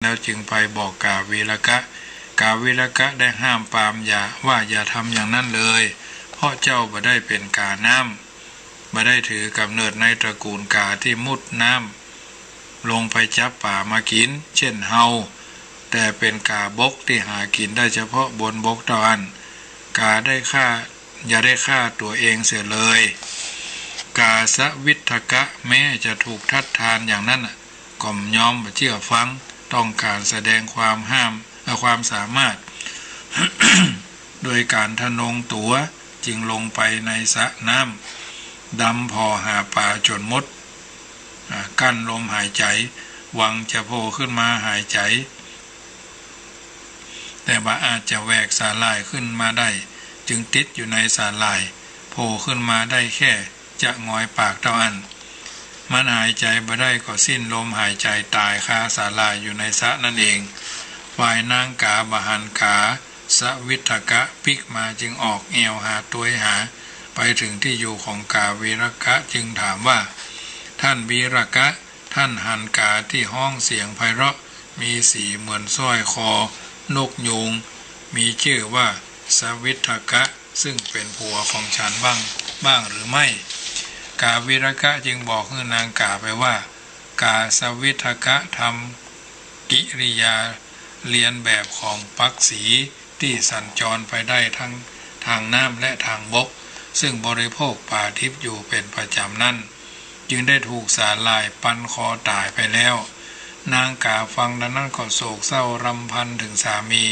แล้วจึงไปบอกกาวีรกะได้ห้ามปรามอย่าทำอย่างนั้นเลยเพราะเจ้าบ่ได้เป็นกาน้ำบ่ได้ถือกำเนิดในตระกูลกาที่มุดน้ำลงไปจับป่ามากินเช่นเฮาแต่เป็นกาบกที่หากินได้เฉพาะบนบกเท่านั้นกาได้ฆ่าอย่าได้ฆ่าตัวเองเสียเลยกาสวิทกะแม้จะถูกทัดทานอย่างนั้นก็มยอมเชื่อฟังต้องการแสดงความสามารถ โดยการทะนงตัวจึงลงไปในสระน้ำดำพอหาปลาจนหมดกั้นลมหายใจหวังจะโผล่ขึ้นมาหายใจแต่ว่าอาจจะแหวกสาหร่ายขึ้นมาได้จึงติดอยู่ในสาหร่ายโผล่ขึ้นมาได้แค่จะงอยปากเท่านั้นมันหายใจบ่ได้ก็สิ้นลมหายใจตายคาสาหร่ายอยู่ในสระนั่นเองฝ่ายนางกาบหันกาสวิทกะปิกมาจึงออกเอวหาตัวหาไปถึงที่อยู่ของกาวีรกะจึงถามว่าท่านวีรกะท่านหันกาที่ห้องเสียงไพเราะมีสีเหมือนสร้อยคอนกยูงมีชื่อว่าสวิทกะซึ่งเป็นผัวของฉันบ้างหรือไม่กาวีรกะจึงบอกให้นางกาไปว่ากาสวิทกะทำกิริยาเรียนแบบของปักษีที่สัญจรไปได้ทั้งทางน้ำและทางบกซึ่งบริโภคป่าทิพย์อยู่เป็นประจำนั่นจึงได้ถูกสาหร่ายปันคอตายไปแล้วนางกาฟังดังนั้นก็โศกเศร้ารำพันถึงสามี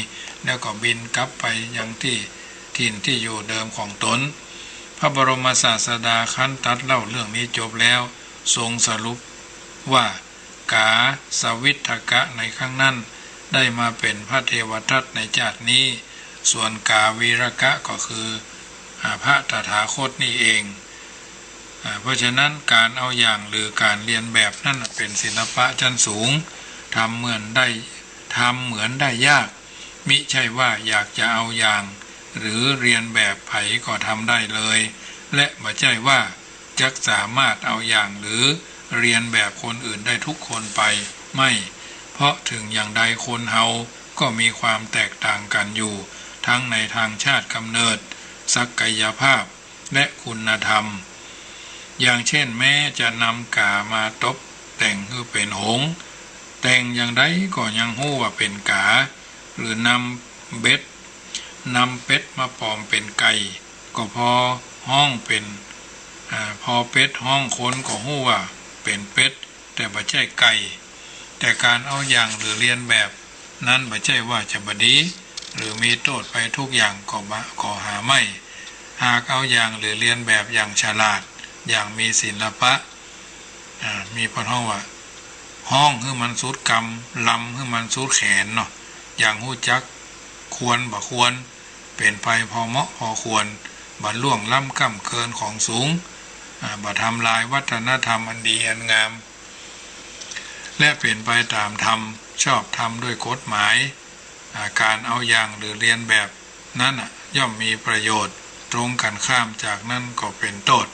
แล้วก็บินกลับไปยังที่ถิ่นที่อยู่เดิมของตนพระบรมศาสดาคั้นตัดเล่าเรื่องนี้จบแล้วทรงสรุปว่ากาสวิทกะในครั้งนั้นได้มาเป็นพระเทวทัตในชาตินี้ส่วนกาวีรกะก็คือพระตถาคตนี่เองเพราะฉะนั้นการเอาอย่างหรือการเรียนแบบนั่นเป็นศิลปะชั้นสูงทำเหมือนได้ยากมิใช่ว่าอยากจะเอาอย่างหรือเรียนแบบไผก็ทำได้เลยและไม่ใช่ว่าจะสามารถเอาอย่างหรือเรียนแบบคนอื่นได้ทุกคนไปไม่เพราะถึงอย่างใดคนเฮาก็มีความแตกต่างกันอยู่ทั้งในทางชาติกำเนิดศักยภาพและคุณธรรมอย่างเช่นแม้จะนำกามาตบแต่งคือเป็นหงส์แต่งอย่างใดก็ยังหู้ว่าเป็นกาหรือนำเป็ดมาปลอมเป็นไก่ก็พอห้องเป็นพอเป็ดห้องคนก็หู้ว่าเป็นเป็ดแต่ไม่ใช่ไก่แต่การเอาอย่างหรือเรียนแบบนั้นไม่ใช่ว่าจะบดีหรือมีโทษไปทุกอย่างก็หาไม่หากเอาอย่างหรือเรียนแบบอย่างฉลาดอย่างมีศิลปะมีพอห้องว่าห้องคือมันสุดกำลำคือมันสุดแขนเนาะอย่างหู้จักควรบ่ควรเป็นไปพอเหมาะพอควรบ่ล่วงล้ำก้ำเกินของสูงบ่ทำลายวัฒนธรรมอันดีอันงามและเป็นไปตามธรรมชอบธรรมด้วยกฎหมายการเอาอย่างหรือเรียนแบบนั้นย่อมมีประโยชน์ตรงกันข้ามจากนั้นก็เป็นโทษ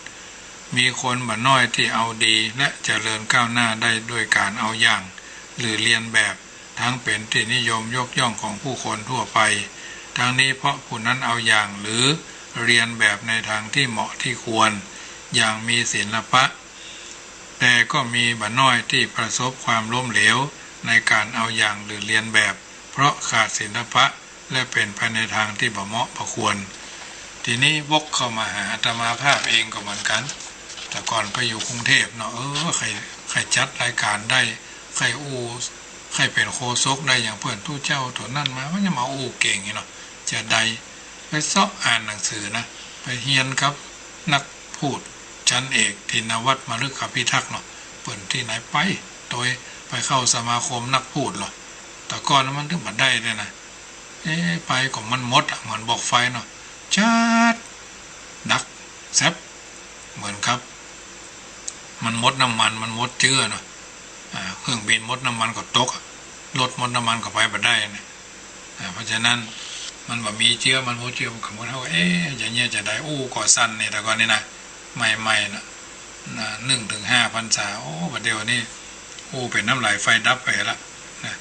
มีคนบ่น้อยที่เอาดีและเจริญก้าวหน้าได้ด้วยการเอาอย่างหรือเรียนแบบทั้งเป็นที่นิยมยกย่องของผู้คนทั่วไปทั้งนี้เพราะผู้นั้นเอาอย่างหรือเรียนแบบในทางที่เหมาะที่ควรอย่างมีศิลปะแต่ก็มีบ่น้อยที่ประสบความล้มเหลวในการเอาอย่างหรือเรียนแบบเพราะขาดศิลปะและเป็นไปในทางที่บ่เหมาะบ่ควรทีนี้วกเข้ามาหาอาตมาภาพเองก็เหมือนกันแต่ก่อนไปอยู่กรุงเทพเนาะใครจัดรายการได้ใครเป็นโฆษกได้อย่างเพื่อนทู่เจ้าตัวนั่นมาว่าจะมาเก่งเนาะจะได้ไปเสาะอ่านหนังสือนะไปเรียนครับนักพูดชั้นเอกธินวัฒน์มฤคพิทักษ์เนาะเปิ่นที่ไหนไปโดยไปเข้าสมาคมนักพูดหรอแต่ก่อนมันถึงมาได้เลยนะไปก็มันมดเหมือนบอกไฟเนาะชัดดักแซบเหมือนครับมันมดน้ำมันมันมดเจือเนาะเครื่องบินมดน้ำมันก็ตกรถมดน้ำมันก็ไปบ่ได้นะเพราะฉะนั้นมันบ่มีเจือมันมดเจือมันขมวดเท่าอย่างเงี้ยจะได้ก่อสั้นเนี่ยแต่ก่อนนี่นะใหม่ๆนะ1 ถึง 5 พรรษาบัดเดี๋ยวนี้เป็นน้ำไหลไฟดับไปละนะ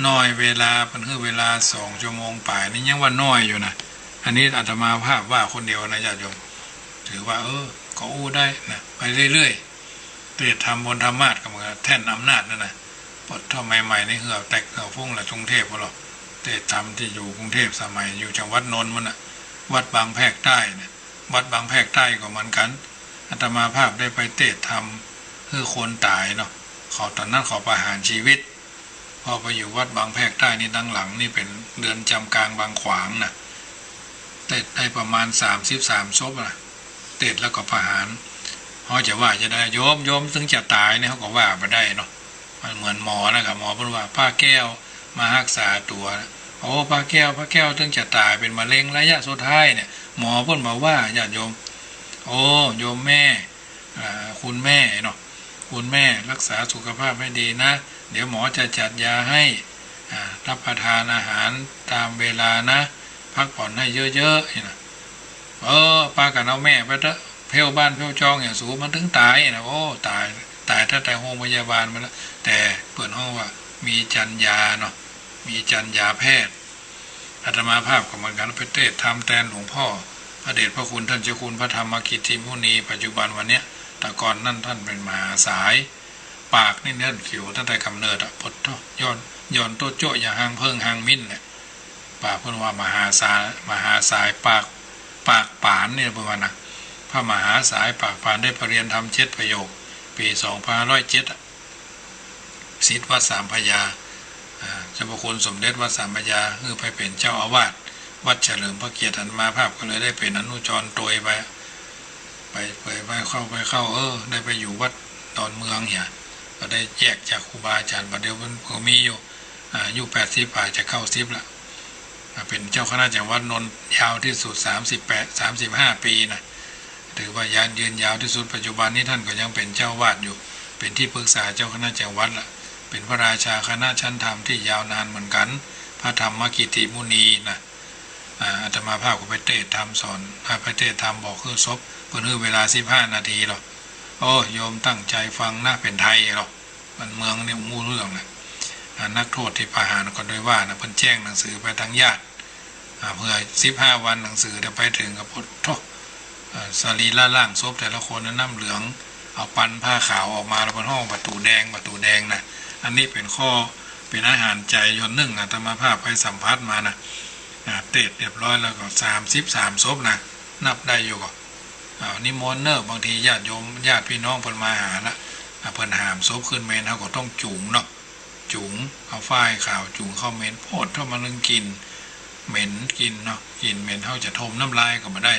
น้อยเวลาเป็นคือเวลา2 ชั่วโมงป่ายนี่ยังว่าน้อยอยู่นะอันนี้อาตมาภาพว่าคนเดียวนะญาติโยมถือว่าก็อู้ได้นะไปเรื่อยๆเตรียมทำบนธรรมาสกับแท่นอำนาจนั่นนะปดทำใหม่ๆนี่เหือแตกเหือพุ่งละกรุงเทพพอหรอกเตรียมทำที่อยู่กรุงเทพสมัยอยู่จังหวัดนนท์มันนะวัดบางแพรกใต้เนี่ยวัดบางแพรกใต้ก็เหมือนกันอาตมาภาพได้ไปเตรียมทำคือคนตายเนาะเขาตอนนั้นเขาประหารชีวิตพอไปอยู่วัดบางแพรกใต้นี่ดังหลังนี่เป็นเรือนจำกลางบางขวางนะเตะได้ประมาณ33 ศพนะเตะแล้วก็ประหารเขาจะว่าจะได้โยมถึงจะตายเนี่ยเขาก็ว่าไปได้เนาะมันเหมือนหมอนะครับหมอพูดว่าผ้าแก้วมารักษาตัวผ้าแก้วถึงจะตายเป็นมะเร็งระยะสุดท้ายเนี่ยหมอพูดมาว่าญาติโยมโยมแม่คุณแม่เนาะคุณแม่รักษาสุขภาพให้ดีนะเดี๋ยวหมอจะจัดยาให้รับประทานอาหารตามเวลานะพักผ่อนให้เยอะๆนะป้ากับน้าแม่ไปเถอะเพลบ้านเพลจองอย่างสูงมันถึงตายนะตายถ้าแต่โรงพยาบาลมาแล้วแต่เปิดห้องว่ามีจัญญาเนาะมีจัญญาแพทย์อาตมาภาพของมันกันไปเทศทำแทนหลวงพ่อพระเดชพระคุณท่านเจ้าคุณพระธรรมกิตติมุนีปัจจุบันวันเนี้ยแต่ก่อนนั่นท่านเป็นมหาสายปากนี่เนื้อขิวตั้งแต่กำเนิดปดย้อนโตโจ้อย่าห่างเพิ่งห่างมิ้นเนี่ยปากเพิ่นว่ามหาสายปากป่านเนี่ยประมาณนะพระมหาสายปากป่านได้ปรริญญาธรรม7 ประโยคปี2507ศิษย์วัดสามพญาเจ้าพระคุณสมเด็จวัดสามพญาคือไปเป็นเจ้าอาวาสวัดเฉลิมพระเกียรติอาตมาภาพก็เลยได้เป็นอนุจรโดยไปเข้าได้ไปอยู่วัดดอนเมืองเนี่ยก็ได้แยกจากครูบาอาจารย์ประเดี๋ยวมันก็มีอยู่80 ป่าจะเข้า10ละเป็นเจ้าคณะจังหวัดนนท์ยาวที่สุด35 ปีนะถือว่ายืนยาวที่สุดปัจจุบันนี้ท่านก็ยังเป็นเจ้าวาดอยู่เป็นที่ปรึกษาเจ้าคณะจังหวัดละเป็นพระราชาคณะชั้นธรรมที่ยาวนานเหมือนกันพระธรรมกิติมุนีนะอาตมาภาพก็ไปเทศธรรมสอนไปเทศธรรมบอกคือศพเพิ่นเวลา15 นาทีหรอกโยมตั้งใจฟังนะเป็นไทยหรอกมันเมืองนี่มูเรื่องนะนักโทษที่ประหารก็โดยว่านะเพิ่นแจ้งหนังสือไปทางญาติเพื่อ15 วันหนังสือจะไปถึงกับพุทธสรีระร่างศพแต่ละคนน้ำเหลืองเอาปันผ้าขาวออกมาแล้วบนห้องประตูแดงนะอันนี้เป็นข้อเป็นอาหารใจยนต์1อาตมาภาพไปสัมผัสมานะเตะเรียบร้อยแล้วก็33 ศพนะนับได้อยู่ก็นิมนต์เนอะบางทีญาติโยมญาติพี่น้องเพิ่นมาหาละเพิ่นหามศพขึ้นเมนเขาก็ต้องจุงเนาะจุงเอาฝ้ายขาวจุงเข้าเมนโพดเท่ามันนึงกินเหม็นกินเนาะกินเหม็นเขาจะทมน้ำลายก็มาได้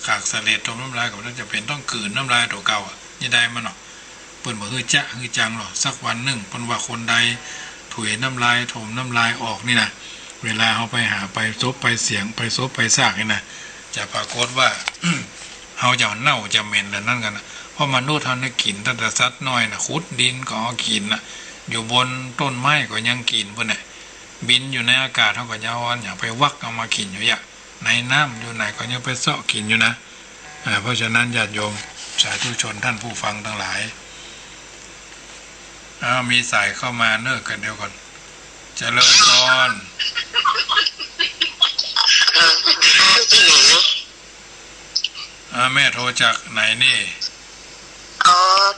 ขากเสลดทมน้ำลายก็มันจะเป็นต้องกืนน้ำลายตัวเก่ายังได้มันเนาะเปิ้นบอกฮือจังหรอสักวันหนึ่งเปิ้นว่าคนใดถุยน้ำลายถมน้ำลายออกนี่นะเวลาเขาไปหาไปซบไปเสียงไปซบไปซากนี่นะจะปรากฏว่า เขาจะเน่าจะเหม็นแล้วนั่นกันนะเพราะมนุษย์เขาเนี่ยกินตั้งแต่สัตว์น้อยนะขุดดินก็กินนะอยู่บนต้นไม้ก็ยังกินเพื่อนน่ะบินอยู่ในอากาศเขาก็ยาวอย่างไปวักเอามากินอยู่อย่างในน้ำอยู่ไหนก็ยังไปเสาะกินอยู่นะเพราะฉะนั้นญาติโยมสาธุชนท่านผู้ฟังทั้งหลายมีสายเข้ามาเนิ่นกันเดียวก่อนเจริญพรแม่โทรจากไหนนี่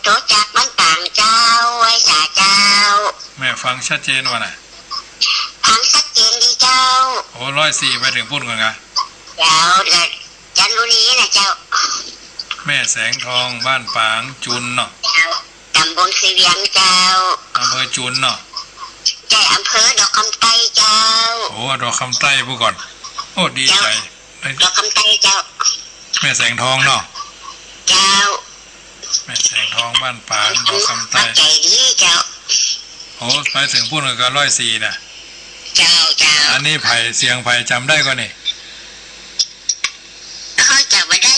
โทรจากบ้านต่างเจ้าไว้สาเจ้าแม่ฟังชัดเจนวะน่ะฟังชัดเจนดีเจ้า104ไปถึงพูดก่อนนะเจ้าจันทบุรีนะเจ้าแม่แสงทองบ้านปางจุนเนาะตำบลสีเวียงเจ้าอำเภอจุนเนาะใจอำเภอดอกคำไต้เจ้าดอกคำไต้พูดก่อนดีใจดอกคำไต้เจ้าแม่แสงทองเนาะเจ้าแม่แสงทองบ้านปางดอกคำไต้ใจดีเจ้าไปถึงพูดกัน104นะเจ้าอันนี้ไผ่เสียงไผ่จำได้ก็นี่เขาจำไม่ได้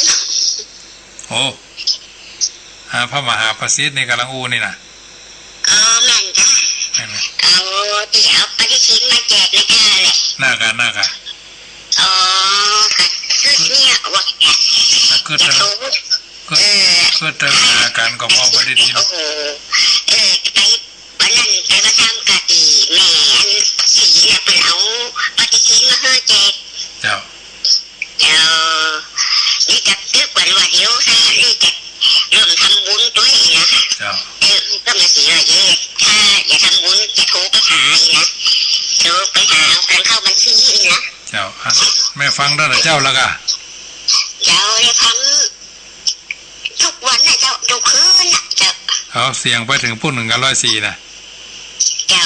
พระมหาประสิทธิ์นี่กำลังอู้นี่นะแม่นจ้ะเอาเดี๋ยวปฏิทินมาแจกนะค่ะแหละน่ากะค่ะคือเนี่ยว่าคือเติมอาการก็พอปฏิทินไปวันนั้นไปมาทำกะตีแม่ อีนะโทรไปหาเอากันเข้าบัญชีอีนะเจ้าแม่ฟังได้แต่เจ้าแล้วก็เจ้าได้ฟังทุกวันนะเจ้าทุกคืนนะเจ้าเอาเสียงไปถึงพูด1 กับ 104นะเจ้า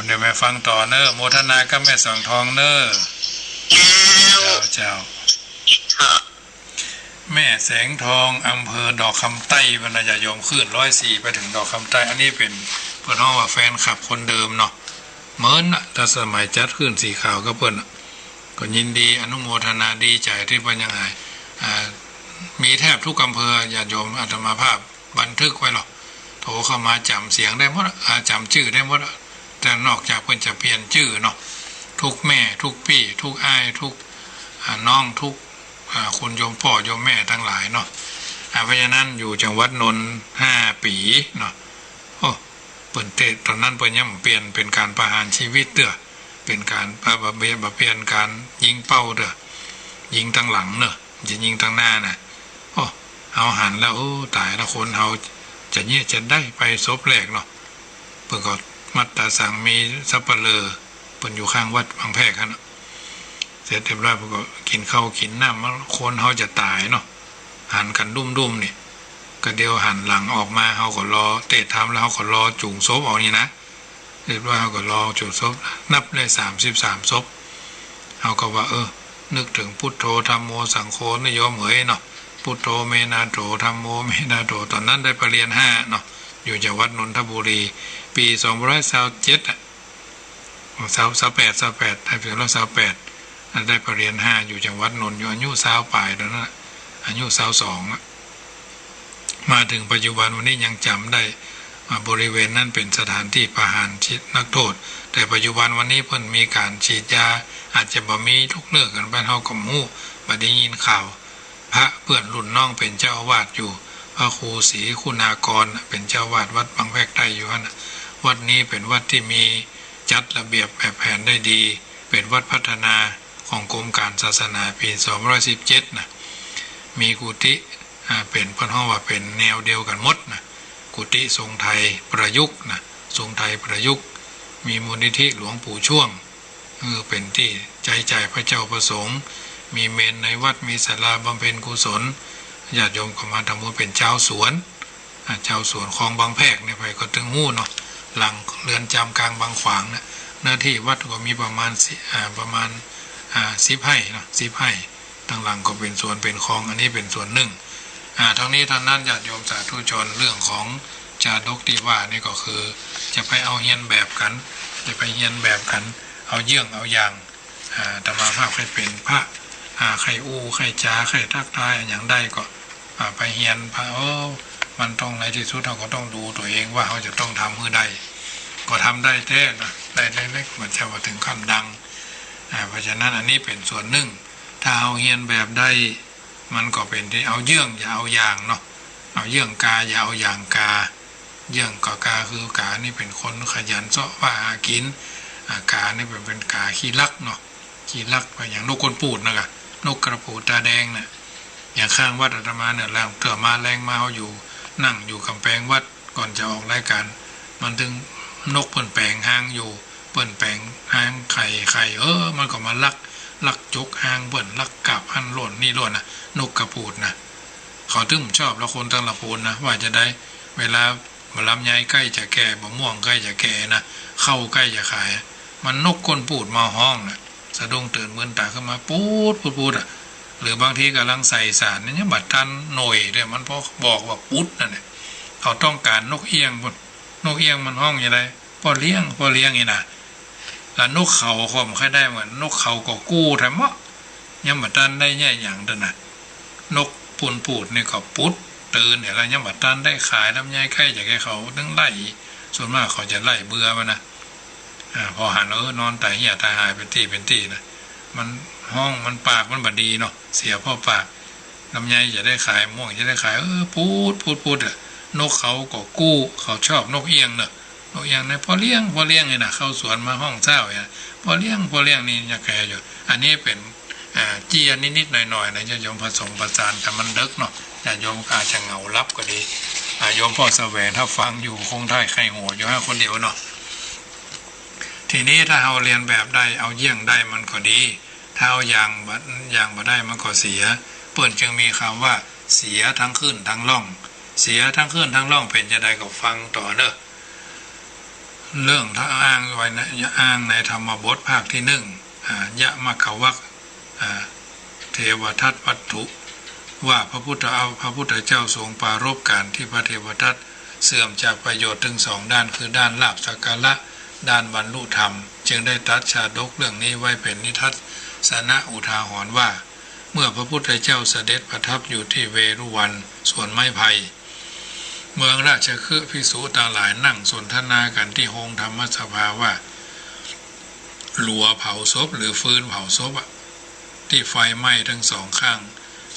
เดี๋ยวแม่ฟังต่อเนอะโมทนากับแม่สองทองเนอะเจ้าแม่แสงทองอำเภอดอกคำใต้บรรยายมขึ้น104ไปถึงดอกคำใต้อันนี้เป็นเพื่อนน้องว่าแฟนคลับคนเดิมเนาะเหมือนนะถ้าสมัยจัดขึ้นสีขาวก็เปิ้นก็ยินดีอนุโมทนาดีใจที่เปิ้นยังไงมีแทบทุกอำเภอญาติโยมอาตมาภาพบันทึกไว้หรอกโทรเข้ามาจำเสียงได้หมดจำชื่อได้หมดแต่นอกจากเพิ่นจะเปลี่ยนชื่อเนาะทุกแม่ทุกพี่ทุกอ้ายทุกน้องทุกคุณโยมพ่อโยมแม่ทั้งหลายเนาะเพราะฉะนั้นอยู่จังหวัดนนท์5 ปีเนาะโอ้เปิ่นเตตอนนั้นเปิ่นยังเปลี่ยนเป็นการประหารชีวิตเด้อเป็นการเปลี่ยนการยิงเป้าเด้อยิงทางหลังเนอะจะยิงทางหน้าน่ะโอ้เอาหันแล้วโอ้ตายแล้วคนเฮาจะเนี่ยจะได้ไปศพแรกเนาะเปิ่นก็มัตตาสังมีสัปเหร่อเปิ่นอยู่ข้างวัดบางแพรกนะเสร็จเรียบร้อยเปิ่นก็กินข้าวกินน้ำคนเฮาจะตายเนาะหันกันดุ้มๆนี่ก็เดียวหันหลังออกมาเฮาก็รอเตะทำแล้วเฮาก็รอจุ่งศพออกนี่นะเรียบร้อยเฮาก็รอจุ่งศพนับได้33ศพเฮาก็ว่านึกถึงพุทโธธัมโมสังโฆนิยมเหยเนาะพุทโธเมนาโถธัมโมเมนาโถตอนนั้นได้ปริญญา5เนาะอยู่จังหวัดนนทบุรีปี252728ได้ถึงแล้ว28ได้ปริญญา5อยู่จังหวัดนนท์อยู่อายุ20ปลายแล้วนะอายุ22มาถึงปัจจุบันวันนี้ยังจำได้บริเวณนั้นเป็นสถานที่ประหารชีวิตนักโทษแต่ปัจจุบันวันนี้เพิ่นมีการฉีดยาอาจจะบ่มีทุกเนื้อกันบ้านเฮาก็ฮู้บ่ได้ยินข่าวพระเพื่อนรุ่นน้องเป็นเจ้าอาวาสอยู่พระครูศรีคุณากรเป็นเจ้าอาวาสวัดบางแพรกใต้อยู่นะวัดนี้เป็นวัดที่มีจัดระเบียบแบบแผนได้ดีเป็นวัดพัฒนาของกรมการศาสนาปี2517นะมีกุฏิเป็นเพิ่นฮ้องว่าเป็นแนวเดียวกันหมดนะกุฏิทรงไทยประยุกต์นะทรงไทยประยุกต์มีมูลนิธิหลวงปู่ช่วงเป็นที่ใจพระเจ้าประสงค์มีเมนในวัดมีศาลาบำเพ็ญกุศลญาติโยมก็มาทำบุญเป็นเจ้าสวนของบางแพรกเนี่ยไปก็ถึงหู้เนาะหลังเรือนจำกลางบางขวางนะเนื้อที่วัดก็มีประมาณ10 ไร่เนาะ10 ไร่ทั้งหลังก็เป็นสวนเป็นคลองอันนี้เป็นส่วนหนึ่งทั้งนี้ทั้งนั้นญาติโยมสาธุชนเรื่องของจาดกที่ว่านี่ก็คือจะไปเอาเฮียนแบบกันเอาเยื่องเอาอย่างธรรมภาพใครเป็นพระใครอู้ใครจ้าใครทักทายอย่างใดก็ไปเฮียนพระมันต้องในที่สุดเราก็ต้องดูตัวเองว่าเขาจะต้องทำเมื่อใดก็ทำได้แท้นะได้เล็กๆมันจะมาถึงขั้นดังเพราะฉะนั้นอันนี้เป็นส่วนหนึ่งถ้าเอาเฮียนแบบได้มันก็เป็นที่เอาเยื่องอย่าเอาอย่างเนาะเอาเยื่องกาอย่าเอาอย่างกาเยื่องกับกาคือกานี่เป็นคนขยันเสาะว่าหากินกานี่เป็นกาขี้ลักเนาะขี้ลักไปอย่างนกกนปูดนะกะนกกระปูดตาแดงเนี่ยอย่างข้างวัดอาตมาเนี่ยแรงเถื่อมาแรงมาเขาอยู่นั่งอยู่กำแพงวัดก่อนจะออกรายการมันถึงนกเปิ่นแปลงหางอยู่เปิ่นแปลงหางไข่มันก็มาลักจกหางเปิ่นลักกาบหันหล่นนี่หล่นนะนกกระปูดนะเขาถึงชอบแล้วคนตั้งละพูนนะว่าจะได้เวลาลำไยใกล้จะแก่มะม่วงใกล้จะแก่นะเข้าใกล้จะขายมันนกก้นปูดมาห้องนะสะดุ้งตื่นมืนตาขึ้นมาปูดอ่ะหรือบางทีกำลังใส่สารนี่บัดทันหน่อยเนี่ยมันพอบอกว่าปุ๊ดนั่นแหละเขาต้องการนกเอี้ยงนกเอี้ยงมันห้องอย่างไรพอเลี้ยงนี่นะแล้วนกเขาข่มใครได้เหมือนนกเขาก็กู้แถมวะยังบัดทันได้แย่อย่างเดินน่ะนกปูดเนี่ยเขาปุ๊ดตื่นเนี่ยแล้วยังบัดทันได้ขายลำไยไข่จากเขาตั้งไล่ส่วนมากเขาจะไล่เบื่อมันนะพอหันนอนตายเหี้ยตายหายเป็นที่นะมันห้องมันปากมันบดีเนาะเสียพ่อปากลำไยจะได้ขายม่วงจะได้ขายพูดอ่ะนกเขาก็กู้เขาชอบนกเอี้ยงเนอะนกเอี้ยงเนี่ยพอเลี้ยงเลยนะเข้าสวนมาห้องเจ้าเนี่ยพอเลี้ยงนี่ยังแก่อยู่อันนี้เป็นเจียนิดๆหน่อยๆนะจะโยมผสมประสานแต่มันเด็กเนาะจะโยมอาจจะเหงารับก็ดีโยมพ่อแสวงถ้าฟังอยู่คงได้ใครโหอยู่คนเดียวเนาะ ทีนี้ถ้าเราเรียนแบบได้เอาเยี่ยงได้มันก็ดีถ้าเอาอย่างบ่ได้มันก็เสียเปิ้นจึงมีคำว่าเสียทั้งขึ้นทั้งล่องเสียทั้งขึ้นทั้งล่องเป็นจะได้ก็ฟังต่อเด้อเรื่องถ้าอ้างไว้นะอ้างในธรรมบทภาคที่1ยะมะขวักเทวทัตวัตถุว่าพระพุทธเจ้าทรงปรารภการที่พระเทวทัตเสื่อมจากประโยชน์ถึง2ด้านคือด้านลาภสักการะด้านบรรลุธรรมจึงได้ตรัสชาดกเรื่องนี้ไว้เป็นนิทัศนอุทาหรณ์ว่าเมื่อพระพุทธเจ้าเสด็จประทับอยู่ที่เวรุวันสวนไม้ไผ่เมืองราชคฤห์ภิกษุต่างหลายนั่งสนทนากันที่โฮงธรรมสภาว่าหลัวเผาศพหรือฟืนเผาศพที่ไฟไหม้ทั้งสองข้าง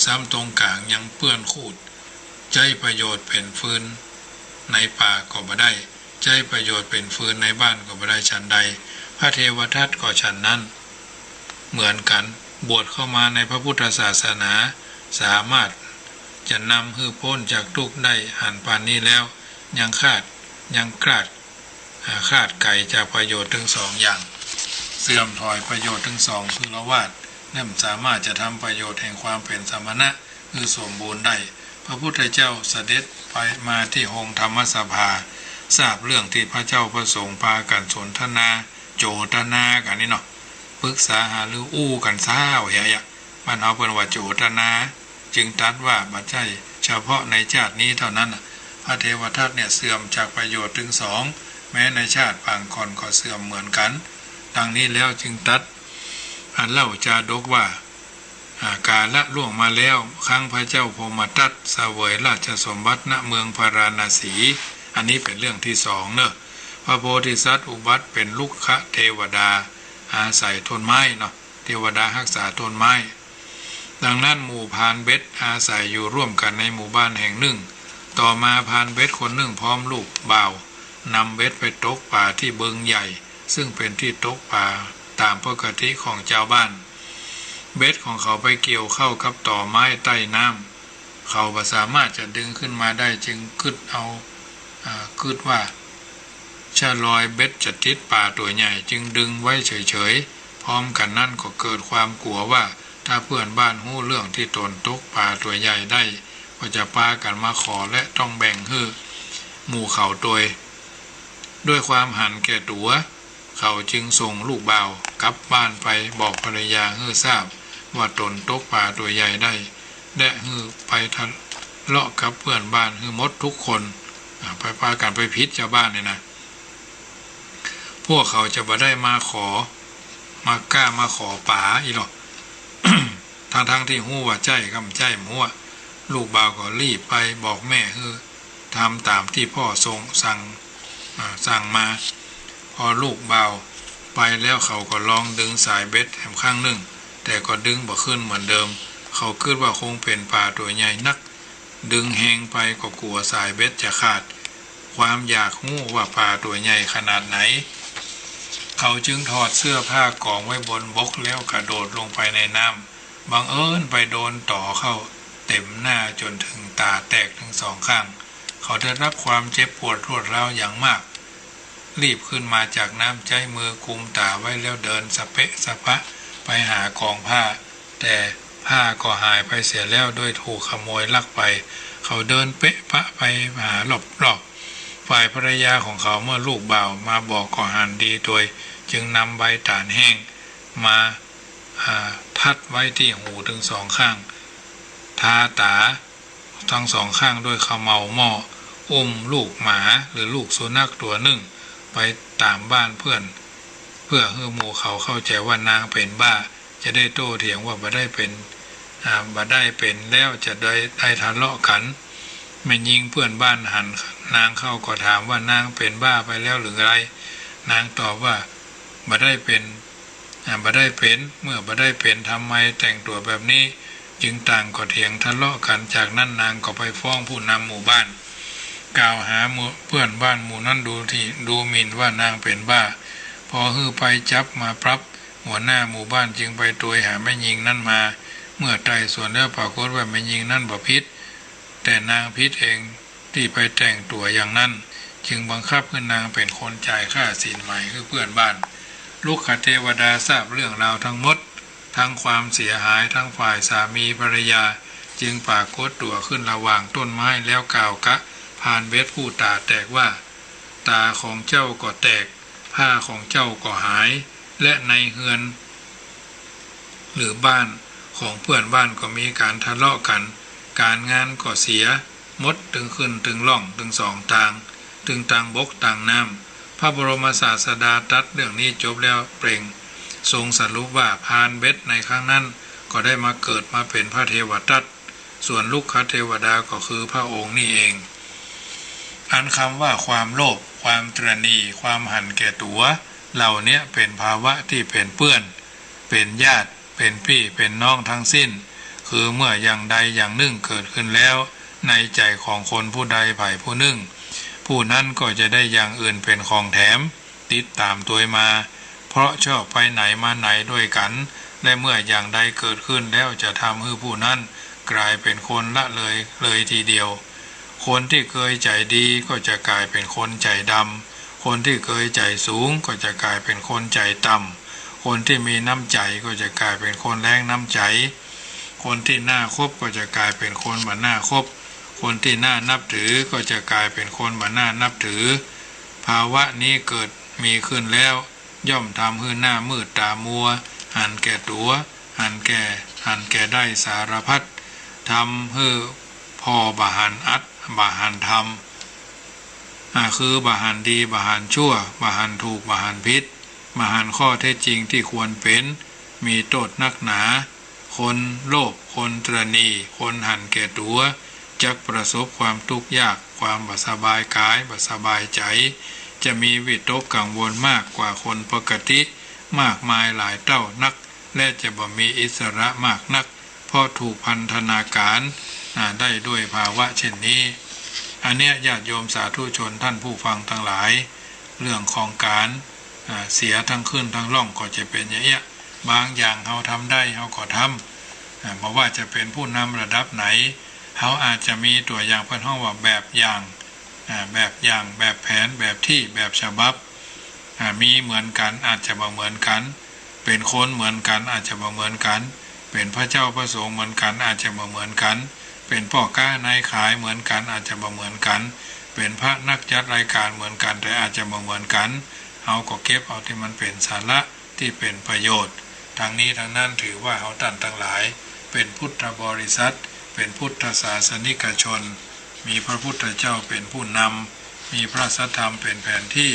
ซ้ำตรงกลางยังเปื้อนคูดใจประโยชน์เป็นฟืนในป่าก็บ่ได้ใจประโยชน์เป็นฟืนในบ้านก็บ่ได้ฉันใดพระเทวทัตก็ฉันนั้นเหมือนกันบวชเข้ามาในพระพุทธศาสนาสามารถจะนำฮือพ้นจากทุกข์ได้หันปานนี้แล้วยังคลาดไก่จากประโยชน์ทั้งสองอย่างเสื่อมถอยประโยชน์ทั้งสองคือละวาดนั่นสามารถจะทำประโยชน์แห่งความเป็นสมณะคือสมบูรณ์ได้พระพุทธเจ้าเสด็จไปมาที่โฮงธรรมสภาทราบเรื่องที่พระเจ้าประสงค์พากันสนทนาโจทนากันนี่เนาะปรึกษาหารืออู้กันเศร้าเหี้ยมันเอาเป็นว่าโจทนาจึงตรัสว่าบัดใจเฉพาะในชาตินี้เท่านั้นพระเทวทัตเนี่ยเสื่อมจากประโยชน์ถึง2แม้ในชาติปางก่อนก็เสื่อมเหมือนกันดังนี้แล้วจึงตรัสอันเล่าจาดกว่ากาละล่วงมาแล้วครั้งพระเจ้าพมทัตเสวยราชสมบัติณเมืองพาราณสีอันนี้เป็นเรื่องที่2เนอะพระโพธิสัตว์อุบัติเป็นลูกคะเทวดาอาศัยต้นไม้เนาะเทวดารักษาต้นไม้ดังนั้นหมู่พานเบ็ดอาศัยอยู่ร่วมกันในหมู่บ้านแห่งหนึ่งต่อมาพานเบ็ดคนหนึ่งพร้อมลูกบ่าวนำเบ็ดไปตกป่าที่บึงใหญ่ซึ่งเป็นที่ตกป่าตามปกติของเจ้าบ้านเบ็ดของเขาไปเกี่ยวเข้ากับต่อไม้ใต้น้ำเขาสามารถจะดึงขึ้นมาได้จึงคิดว่าชะลอยเบ็ดจะติดป่าตัวใหญ่จึงดึงไว้เฉยๆพร้อมกันนั่นก็เกิดความกลัวว่าถ้าเพื่อนบ้านหู้เรื่องที่ตนตกป่าตัวใหญ่ได้ก็จะพากันมาขอและต้องแบ่งฮื้อหมู่เขาด้วยความหันแก่ตัวเขาจึงส่งลูกบ่าวกลับบ้านไปบอกภรรยาฮื้อทราบว่าตนตกป่าตัวใหญ่ได้และฮื้อไปทะเลาะกับเพื่อนบ้านฮื้อมดทุกคนไปพากันไปพิษชาวบ้านเนี่ยนะพวกเขาจะบ่ได้มากล้ามาขอป่าอีหรอก ทั้งที่หู้ว่าใจกำใจหัวลูกบ่าวก็รีบไปบอกแม่คือทำตามที่พ่อทรงสั่งมาพอลูกบ่าวไปแล้วเขาก็ลองดึงสายเบ็ดแหมข้างหนึ่งแต่ก็ดึงบ่ขึ้นเหมือนเดิมเขาคิดว่าคงเป็นปลาตัวใหญ่นักดึงแหงไปก็กลัวสายเบ็ดจะขาดความอยากหู้ว่าปลาตัวใหญ่ขนาดไหนเขาจึงถอดเสื้อผ้ากองไว้บนบกแล้วกระโดดลงไปในน้ำบังเอิญไปโดนต่อเข้าเต็มหน้าจนถึงตาแตกทั้ง2ข้างเขาได้รับความเจ็บปวดรวดร้าวอย่างมากรีบขึ้นมาจากน้ำใจมือกุมตาไว้แล้วเดินสะเปะสะปะไปหากองผ้าแต่ผ้าก็หายไปเสียแล้วด้วยถูกขโมยลักไปเขาเดินเปะปะไปหาหลบฝ่ายภรรยาของเขาเมื่อลูกบ่าวมาบอกก็หันดีโดยจึงนำใบตาลแห้งมาทัดไว้ที่หูทั้ง2ข้างทาตาทั้ง2ข้างด้วยขมเหลาหม้ออุ้มลูกหมาหรือลูกสุนัขตัวหนึ่งไปตามบ้านเพื่อให้หมู่เขาเข้าใจว่านางเป็นบ้าจะได้โต้เถียงว่าบ่ได้เป็นแล้วจะได้ทะเลาะกันแม่ยิงเพื่อนบ้านหันนางเข้าก็ถามว่านางเป็นบ้าไปแล้วหรือไรนางตอบว่าบ่ได้เป็นเมื่อบ่ได้เป็นทำไมแต่งตัวแบบนี้จึงต่างก็เถียงทะเลาะกันจากนั้นนางก็ไปฟ้องผู้นำหมู่บ้านกล่าวหาเพื่อนบ้านหมู่นั้นดูหมิ่นว่านางเป็นบ้าพอฮื้อไปจับมาปรับหัวหน้าหมู่บ้านจึงไปตัวหาแม่ยิงนั้นมาเมื่อไต่สวนแล้วปรากฏว่าแม่ยิงนั้นบ่ผิดแต่นางพิษเองที่ไปแต่งตัวอย่างนั้นจึงบังคับให้นางเป็นคนจ่ายค่าสินใหม่คือเพื่อนบ้าน ลูกขเทวดาทราบเรื่องราวทั้งหมดทั้งความเสียหายทั้งฝ่ายสามีภรรยาจึงปรากฏตัวขึ้นระหว่างต้นไม้แล้วกล่าวกะพานเบสผู้ตาแตกว่าตาของเจ้าก็แตกผ้าของเจ้าก็หายและในเฮือนหรือบ้านของเพื่อนบ้านก็มีการทะเลาะกันการงานก็เสียมดตึงขึ้นตึงล่องตึงสองทางตึงต่างบกต่างน้ำพระบรมศาสดาตรัสเรื่องนี้จบแล้วเปล่งทรงสรุปว่าพานเบสในครั้งนั้นก็ได้มาเกิดมาเป็นพระเทวทัตส่วนลูกคเทวดาก็คือพระองค์นี่เองอันคำว่าความโลภความตระหนี่ความหันแก่ตัวเหล่านี้เป็นภาวะที่เป็นเปื้อนเป็นญาติเป็นพี่เป็นน้องทั้งสิ้นคือเมื่ออย่างใดอย่างหนึ่งเกิดขึ้นแล้วในใจของคนผู้ใดไผ่ผู้หนึ่งผู้นั้นก็จะได้อย่างอื่นเป็นของแถมติดตามตัวมาเพราะชอบไปไหนมาไหนด้วยกันและเมื่ออย่างใดเกิดขึ้นแล้วจะทำให้ผู้นั้นกลายเป็นคนละเลยทีเดียวคนที่เคยใจดีก็จะกลายเป็นคนใจดำคนที่เคยใจสูงก็จะกลายเป็นคนใจต่ำคนที่มีน้ำใจก็จะกลายเป็นคนแรงน้ำใจคนที่น่าคบก็จะกลายเป็นคนบ่น่าคบคนที่น่านับถือก็จะกลายเป็นคนบ่น่านับถือภาวะนี้เกิดมีขึ้นแล้วย่อมทำให้หน้ามืดตามัวหันแก่ตัวหันแก่ได้สารพัดทำให้พ่อบาหันอัดบาหันทำคือบาหันดีบาหันชั่วบาหันถูกบาหันผิดบาหันข้อเท็จจริงที่ควรเป็นมีโทษนักหนาคนโลภคนตระหนี่คนหันแก่ตัวจักประสบความทุกข์ยากความบ่สบายกายบ่สบายใจจะมีวิตกกังวลมากกว่าคนปกติมากมายหลายเท่านักและจะบ่มีอิสระมากนักเพราะถูกพันธนาการได้ด้วยภาวะเช่นนี้อันเนี้ยญาติโยมสาธุชนท่านผู้ฟังทั้งหลายเรื่องของการเสียทั้งขึ้นทั้งล่องก็จะเป็นอย่างเงี้ยบางอย่างเขาทำได้เขาก็ทำเพราะว่าจะเป็นผู้นำระดับไหนเขาอาจจะมีตัวอย่างเพื่อนห้องว่าแบบอย่างแบบแผนแบบที่แบบฉบับมีเหมือนกันอาจจะบ่เหมือนกันเป็นคนเหมือนกันอาจจะบ่เหมือนกันเป็นพระเจ้าพระสงฆ์เหมือนกันอาจจะบ่เหมือนกันเป็นพ่อค้านายขายเหมือนกันอาจจะบ่เหมือนกันเป็นพระนักจัดรายการเหมือนกันแต่อาจจะบ่เหมือนกันเขาก็เก็บเอาที่มันเป็นสาระที่เป็นประโยชน์ทางนี้ทางนั้นถือว่าเขาท่านทั้งหลายเป็นพุทธบริษัทเป็นพุทธศาสนิกชนมีพระพุทธเจ้าเป็นผู้นำมีพระสัทธรรมเป็นแผนที่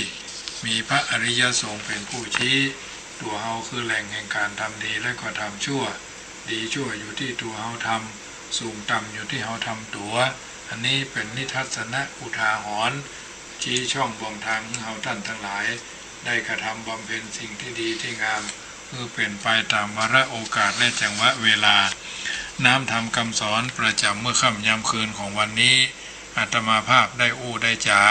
มีพระอริยสงฆ์เป็นผู้ชี้ตัวเฮาคือแหล่งแห่งการทำดีและก็ทำชั่วดีชั่วอยู่ที่ตัวเฮาทำสูงต่ำอยู่ที่เฮาทำตัวอันนี้เป็นนิทัศนะอุทาหรณ์ชี้ช่องบ่งทางให้เฮาท่านทั้งหลายได้กระทำบำเพ็ญสิ่งที่ดีที่งามคือเป็นไปตามวาระโอกาสและจังหวะเวลาน้ำธรรมคำสอนประจำเมื่อค่ำยามคืนของวันนี้อาตมาภาพได้ได้จ๋า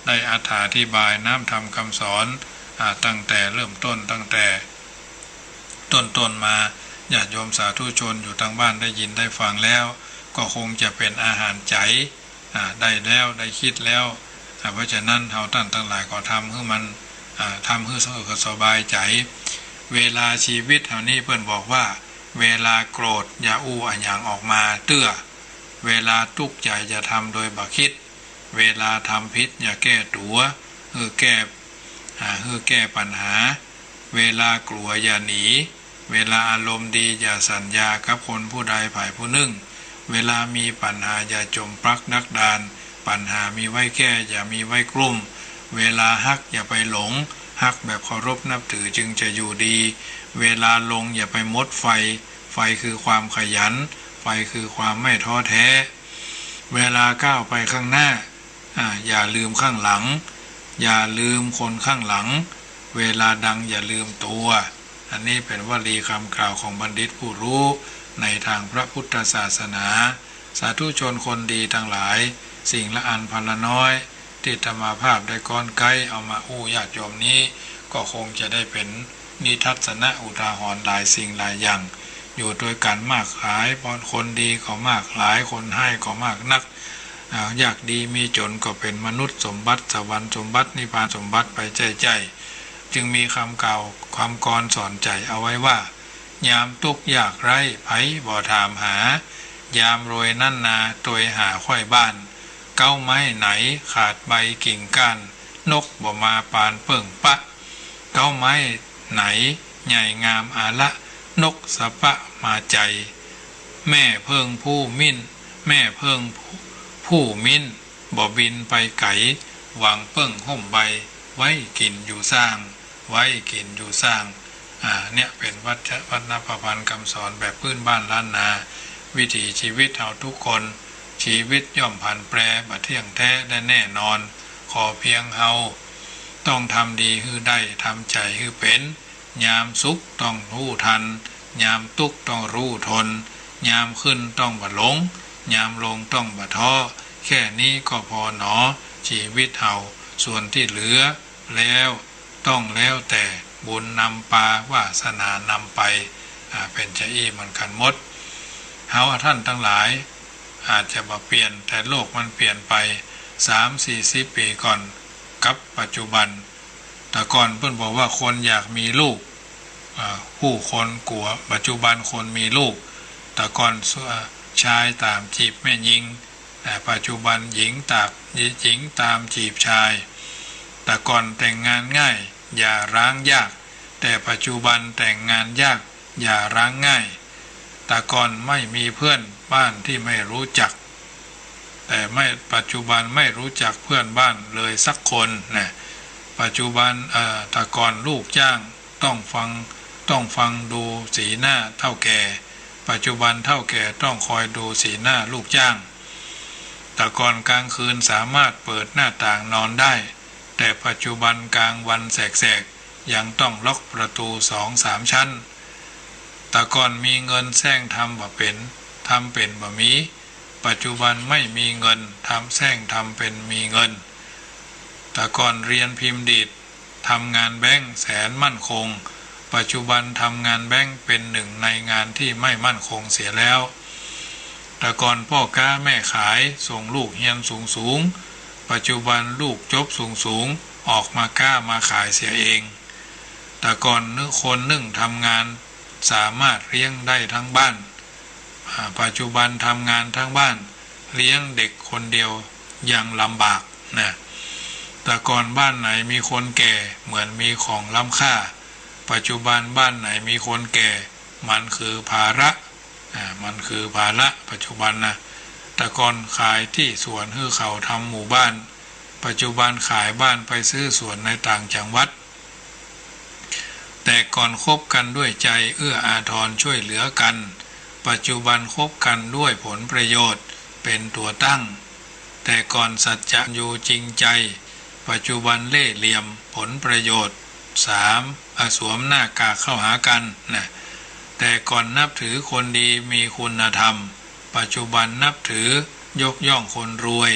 ได้อธิบายน้ำธรรมคำสอนตั้งแต่เริ่มต้นตั้งแต่ต้นมาญาติโยมสาธุชนอยู่ทางบ้านได้ยินได้ฟังแล้วก็คงจะเป็นอาหารใจได้แล้วได้คิดแล้วเพราะฉะนั้นเราท่านทั้งหลายก็ทำให้มันทำให้สบายใจเวลาชีวิตเท่านี้เพื่อนบอกว่าเวลาโกรธอย่าอู้อันอย่างออกมาเตื้อเวลาทุกข์ใจอย่าทำโดยบักคิดเวลาทำผิดอย่าแก้ตัวแก้ปัญหาเวลากลัวอย่าหนีเวลาอารมณ์ดีอย่าสัญญากับคนผู้ใดฝ่ายผู้หนึ่งเวลามีปัญหาอย่าจมปลักนักดานปัญหามีไว้แก้อย่ามีไว้กลุ่มเวลาฮักอย่าไปหลงฮักแบบเคารพนับถือจึงจะอยู่ดีเวลาลงอย่าไปมดไฟคือความขยันไฟคือความไม่ท้อแท้เวลาก้าวไปข้างหน้าอย่าลืมข้างหลังอย่าลืมคนข้างหลังเวลาดังอย่าลืมตัวอันนี้เป็นวลีคำกล่าวของบัณฑิตผู้รู้ในทางพระพุทธศาสนาสาธุชนคนดีทั้งหลายสิ่งละอันพันละน้อยที่ธรรมาภาพได้ก้อนไกเอามาญาติโยมนี้ก็คงจะได้เป็นนิทัศนะอุทาหรณ์หลายสิ่งหลายอย่างอยู่ด้วยกันมากหลายพอคนดีก็มากหลายคนให้ก็มากนักอยากดีมีจนก็เป็นมนุษย์สมบัติสวรรค์สมบัตินิพพานสมบัติไปใจ จึงมีคำกล่าวคำกรสอนใจเอาไว้ว่ายามทุกข์ยากไร้ไผบ่ถามหายามรวยนั่นนาตัวหาค่อยบ้านเก้าไม้ไหนขาดใบกิ่งก้านนกบ่มาปานเปิ่งปะเก้าไม้ไหนใหญ่งามอาละนกสะปะมาใจแม่เพิงผู้มิ้นแม่เพิงผู้มิ้นบ่บินไปไกวางเปิ้งห่มใบไว้กินอยู่สร้างไว้กินอยู่สร้างเนี่ยเป็นวัฒนประพันธ์คำสอนแบบพื้นบ้านล้านนาวิถีชีวิตเราทุกคนชีวิตย่อมผันแปรบ่เที่ยงแท้และแน่นอนขอเพียงเฮาต้องทำดีคือได้ทำใจคือเป็นยามสุขต้องรู้ทันยามทุกข์ต้องรู้ทนยามขึ้นต้องบ่หลงยามลงต้องบ่ท้อแค่นี้ก็พอหนอชีวิตเฮาส่วนที่เหลือแล้วต้องแล้วแต่บุญนำปาวาสนานำไปเป็นจะอี้มันกันหมดเฮาท่านทั้งหลายอาจจะบ่เปลี่ยนแต่โลกมันเปลี่ยนไป 3-40 ปีก่อนกับปัจจุบันแต่ก่อนเพิ่นบอกว่าคนอยากมีลูกผู้คนกลัวปัจจุบันคนมีลูกแต่ก่อนชายตามจีบแม่หญิงแต่ปัจจุบันหญิงตามจีบชายแต่ก่อนแต่งงานง่ายอย่าร้างยากแต่ปัจจุบันแต่งงานยากอย่าร้างง่ายแต่ก่อนไม่มีเพื่อนบ้านที่ไม่รู้จักแต่ไม่ปัจจุบันไม่รู้จักเพื่อนบ้านเลยสักคนนะปัจจุบันแต่ก่อนลูกจ้างต้องฟังดูสีหน้าเฒ่าแก่ปัจจุบันเฒ่าแก่ต้องคอยดูสีหน้าลูกจ้างแต่ก่อนกลางคืนสามารถเปิดหน้าต่างนอนได้แต่ปัจจุบันกลางวันแสกๆยังต้องล็อกประตู 2-3 ชั้นแต่ก่อนมีเงินแซงทำบ่เป็นบ่มีปัจจุบันไม่มีเงินแซงทำเป็นมีเงินแต่ก่อนเรียนพิมพ์ดีดทำงานแบงค์แสนมั่นคงปัจจุบันทำงานแบงค์เป็นหนึ่งในงานที่ไม่มั่นคงเสียแล้วแต่ก่อนพ่อค้าแม่ขายส่งลูกเรียนสูงปัจจุบันลูกจบสูงออกมาค้ามาขายเสียเองแต่ก่อนคนนึ่งทำงานสามารถเลี้ยงได้ทั้งบ้านปัจจุบันทำงานทั้งบ้านเลี้ยงเด็กคนเดียวยังลำบากนะแต่ก่อนบ้านไหนมีคนแก่เหมือนมีของล้ำค่าปัจจุบันบ้านไหนมีคนแก่มันคือภาระปัจจุบันนะแต่ก่อนขายที่สวนให้เขาทำหมู่บ้านปัจจุบันขายบ้านไปซื้อสวนในต่างจังหวัดแต่ก่อนคบกันด้วยใจเอื้ออาทรช่วยเหลือกันปัจจุบันคบกันด้วยผลประโยชน์เป็นตัวตั้งแต่ก่อนสัจจะอยู่จริงใจปัจจุบันเล่ห์เหลี่ยมผลประโยชน์ 3. สวมหน้ากากเข้าหากันนะแต่ก่อนนับถือคนดีมีคุณธรรมปัจจุบันนับถือยกย่องคนรวย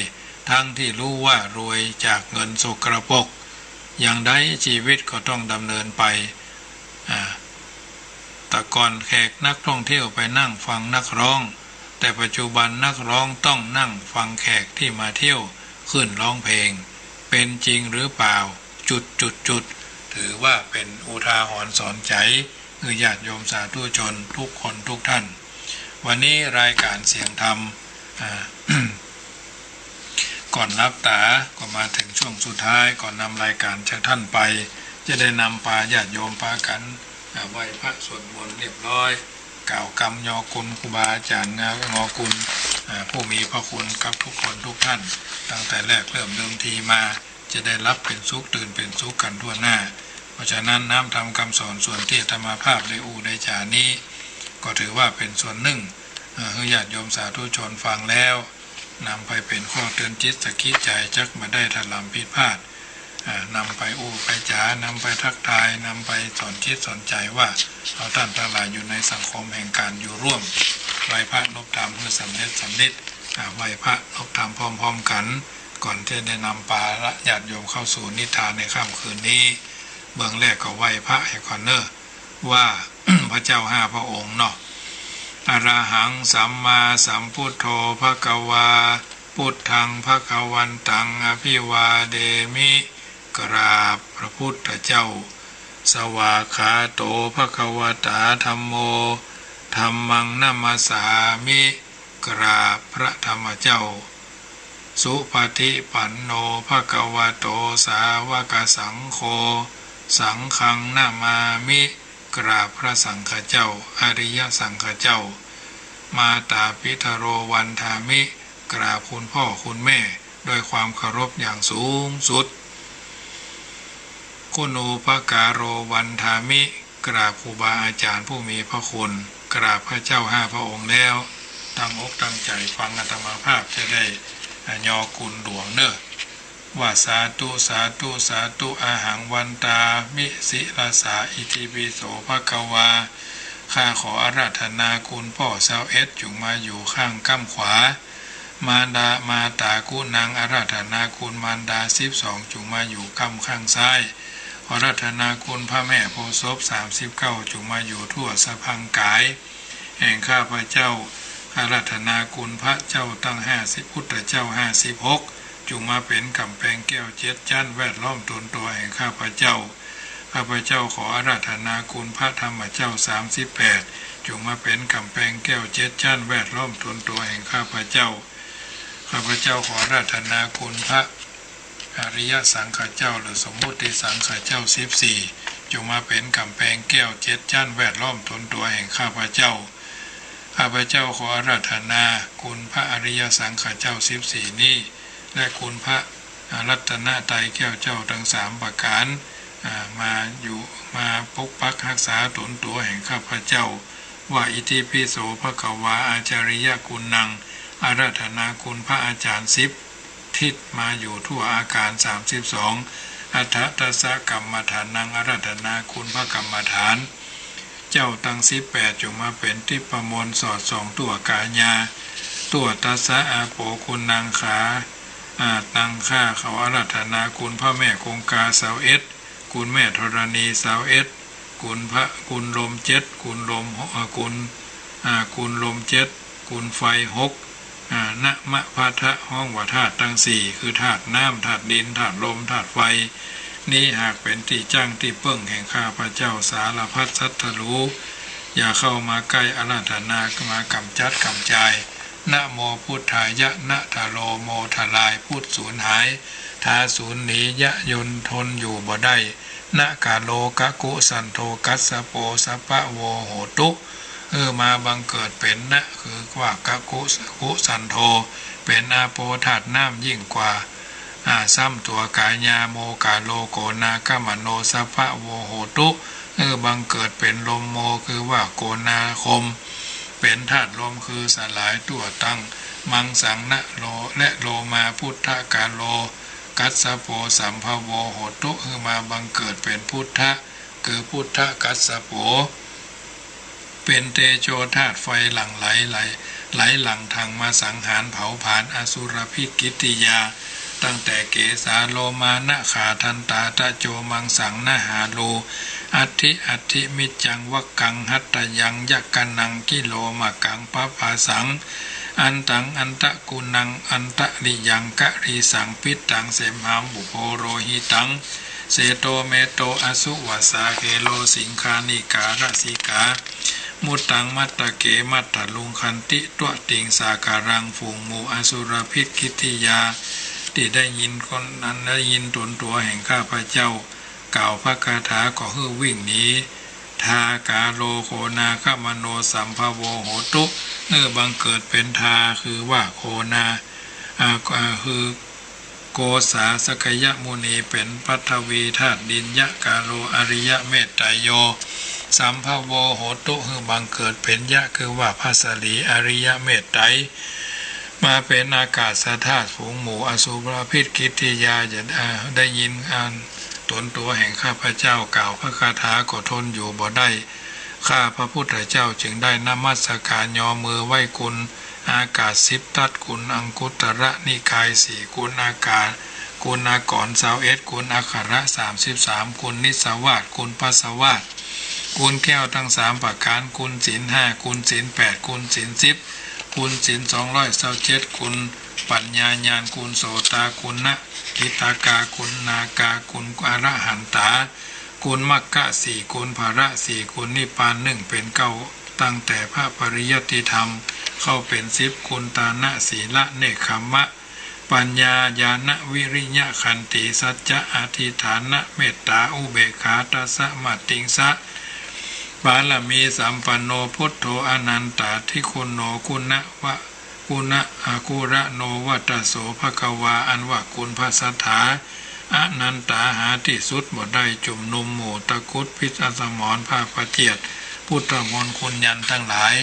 ทั้งที่รู้ว่ารวยจากเงินสกปรกอย่างใดชีวิตก็ต้องดำเนินไปแต่ก่อนแขกนักท่องเที่ยวไปนั่งฟังนักร้องแต่ปัจจุบันนักร้องต้องนั่งฟังแขกที่มาเที่ยวขึ้นร้องเพลงเป็นจริงหรือเปล่าถือว่าเป็นอุทาหรณ์สอนใจญาติโยมสาธุชนทุกคนทุกท่านวันนี้รายการเสียงธรรม ก่อนรับตาก็มาถึงช่วงสุดท้ายก่อนนำรายการจากท่านไปจะได้นำปาญาติโยมปากันไหว้พระสวดมนต์เรียบร้อยกล่าวกรรมยอคุณครูบาอาจารย์งอคุณผู้มีพระคุณกับทุกคนทุกท่านตั้งแต่แรกเริ่มเดิมทีมาจะได้รับเป็นสุขตื่นเป็นสุขกันทั่วหน้าเพราะฉะนั้นน้ำทำคำสอนส่วนที่ธรรมภาพได้ได้จานี้ก็ถือว่าเป็นส่วนหนึ่งให้ญาติโยมสาธุชนฟังแล้วนำไปเป็นข้อเตือนจิตสะกิดใจจักมาได้ถลำผิดพลาดนำไปไปจ๋านำไปทักทายนำไปสอนจิตสอนใจว่าเราท่านทั้งหลายอยู่ในสังคมแห่งการอยู่ร่วมไหว้พระนบธรรมเพื่อสำเร็จไหว้พระนบธรรมพร้อมๆกันก่อนที่ได้นำปาละญาติโยมเข้าสู่นิทานในค่ำคืนนี้เบื้องแรกก็ไหว้พระให้ก่อนเนอะว่า พระเจ้า5พระองค์เนาะอรหังสัมมาสัมพุทโธภควาพุทธังภควันตังอภิวาเดมิกราบพระพุทธเจ้า สวากขาโตภควตาธัมโมธัมมังนัมมัสสามิกราบพระธรรมเจ้าสุปฏิปันโนภควโตสาวกสังโฆสังฆังนามามิกราบพระสังฆเจ้าอริยสังฆเจ้ามาตาปิทโรวันทามิกราบคุณพ่อคุณแม่ด้วยความเคารพอย่างสูงสุดคุณูปการโรวันทามิกราบครูบาอาจารย์ผู้มีพระคุณกราบพระเจ้า5 พระองค์แล้วตั้งอกตั้งใจฟังอาตมาภาพจะได้ยอกุลหลวงเนอะว่าสาธุสาธุสาธุอาหังวันตามิสิลาสาอิติปิโสภควาข้าขออาราธนาคุณพ่อสาวเอสจุงมาอยู่ข้างก้ำขวามารดามาตากุนางอาราธนาคุณมารดา12จุงมาอยู่ก้ำข้างซ้ายอาราธนาคุณพระแม่โพธิ์ศพ39จุงมาอยู่ทั่วสะพังกายแห่งข้าพระเจ้าอาราธนาคุณพระเจ้าตั้ง50พุทธเจ้า56จุงมาเป็นกำแพงแก้ว7ชั้นแวดล้อมตนตัวแห่งข้าพระเจ้าข้าพเจ้าขออาราธนาคุณพระธรรมเจ้า38จงมาเป็นกำแพงแก้ว7ชั้นแวดล้อมตนตัวแห่งข้าพเจ้าข้าพเจ้าขออาราธนาคุณพระอริยสังฆเจ้าหรือสมมุติสังฆเจ้า14จงมาเป็นกำแพงแก้ว7ชั้นแวดล้อมตนตัวแห่งข้าพเจ้าข้าพเจ้าขออาราธนาคุณพระอริยสังฆเจ้า14นี้และคุณพระรัตนตรัยแก้วเจ้าทั้ง3ประการมาอยู่มาปกปักรักษาตนตัวแห่งข้าพเจ้าว่าอิติปิโสภควาอาจาริยกุณังอาราธนาคุณพระอาจารย์10ทิศมาอยู่ทั่วอาการ32อัฏฐตัสสะกรรมฐานังอาราธนาคุณพระกรรมฐานเจ้าตั้ง18จงมาเป็นทิพมลสอดส่องตัวกาญาตัวตัสสะอาโปคุณนางขาตังข้าเขาอาราธนาคุณพระแม่คงคาสาวเอสคุณแม่ธรณีสาวเอสคุณพระคุณลม7คุณลมคุณลม7คุณไฟ6นะมะพะทะห้องว่าธาตุตั้ง4คือธาตุน้ำธาตุดินธาตุลมธาตุไฟนี้หากเป็นที่จ้างที่เปิ้งแห่งข้าพระเจ้าสารพัดสัตว์รู้อย่าเข้ามาใกล้อาราธนามากำจัดกำจายนะโมพุทธายะนะทะโลโมทลายพุทธสูญหายทาสูญหนียะยนทนอยู่บ่ได้นะกาโลกะกุสันโทกัสสะโปสัปปะโวโหตุมาบังเกิดเป็นนะคือว่ากะกุสันโทเป็นอาโปธาตุน้ำยิ่งกว่าซ้ำตัวกายาโมกาโลโกนากามโนสัพพะโวโหตุบังเกิดเป็นลมโมคือว่าโกนาคมเป็นธาตุลมคือสลายตัวตั้งมังสังนะโลและโลมาพุทธกาโลกัสสะโปสัมภโวโหตุมาบังเกิดเป็นพุทธะคือพุทธกัสสะโปเป็นเตโชธาตุไฟหลั่งไหลหลั่งทางมาสังหารเผาผลาญอสุรพิษกิติยาตั้งแต่เกสาโลมานะขาทันตาตะโจมังสังนะหาโลอัตถิมิจังวักกังหัตตยังยักกันนังกิโลมากังปะภาสังอันตังอันตะกุนังอันตะริยังกะรีสังปิตังเสมหามบุโพโรหิตังเสโตเมโตอสุวัสสาเกโลสิงคานิการสิกามุตตังมัตตะเกมัตตะลุงคันติตัวติงสาการังฝูงหมู่อสุรพิษกิติยาที่ได้ยินคนนั้นได้ยินตนตัวแห่งข้าพเจ้ากล่าวพระคาถาก็ฮือวิ่งหนีทากาโลโคนาคมโนสัมภโวโหตุบังเกิดเป็นทาคือว่าโคนาคือโกษาสกยมุนีเป็นปัทวีธาตุดินยะกาโลอริยเมตไตโยสัมภโวโหตุคือบังเกิดเป็นยะคือว่าภัสลีอริยเมตไตมาเป็นอากาศธาตุฝูงหมู่อสุรพิษกิติยาจะได้ยินตนตัวแห่งข้าพเจ้ากล่าวพระคาถาก็ทนอยู่บ่ได้ข้าพระพุทธเจ้าจึงได้นมัสการยอมือไหว้คุณอากาศ10ทัศคุณอังคุตระนิกาย4คุณอากาศคุณอากร21คุณอัคระ33คุณนิสวาสคุณปัสสวาสคุณแก้วทั้ง3ประการคุณศีล5คุณศีล8คุณศีล10คุณศีล227คุณปัญญาญาณคุณโสตาคุณนะกิตากาคุณนากาคุณอรหันตา กุลมรรคสี่กุลภาระสี่กุลนิพพานหนึ่งเป็นเก้าตั้งแต่พระปริยัติธรรมเข้าเป็น10กุลตานะศีละเนคขมะปัญญาญาณวิริยะขันติสัจจะอธิฐานะเมตตาอุเบกขาตัสสะมัตติงสะบารมีสัมปันโนพุทโธอนันตาทิคุณโนคุณะวะกุณะอากุระโนวัตโสภควาอันว่าคุณพระสัทธาอนันตาหาที่สุดบ่ได้จุมนุมหมู่ตะกุดพิษอสมรภาประเจียดพุทธมนต์คุณยันทั้งหลาย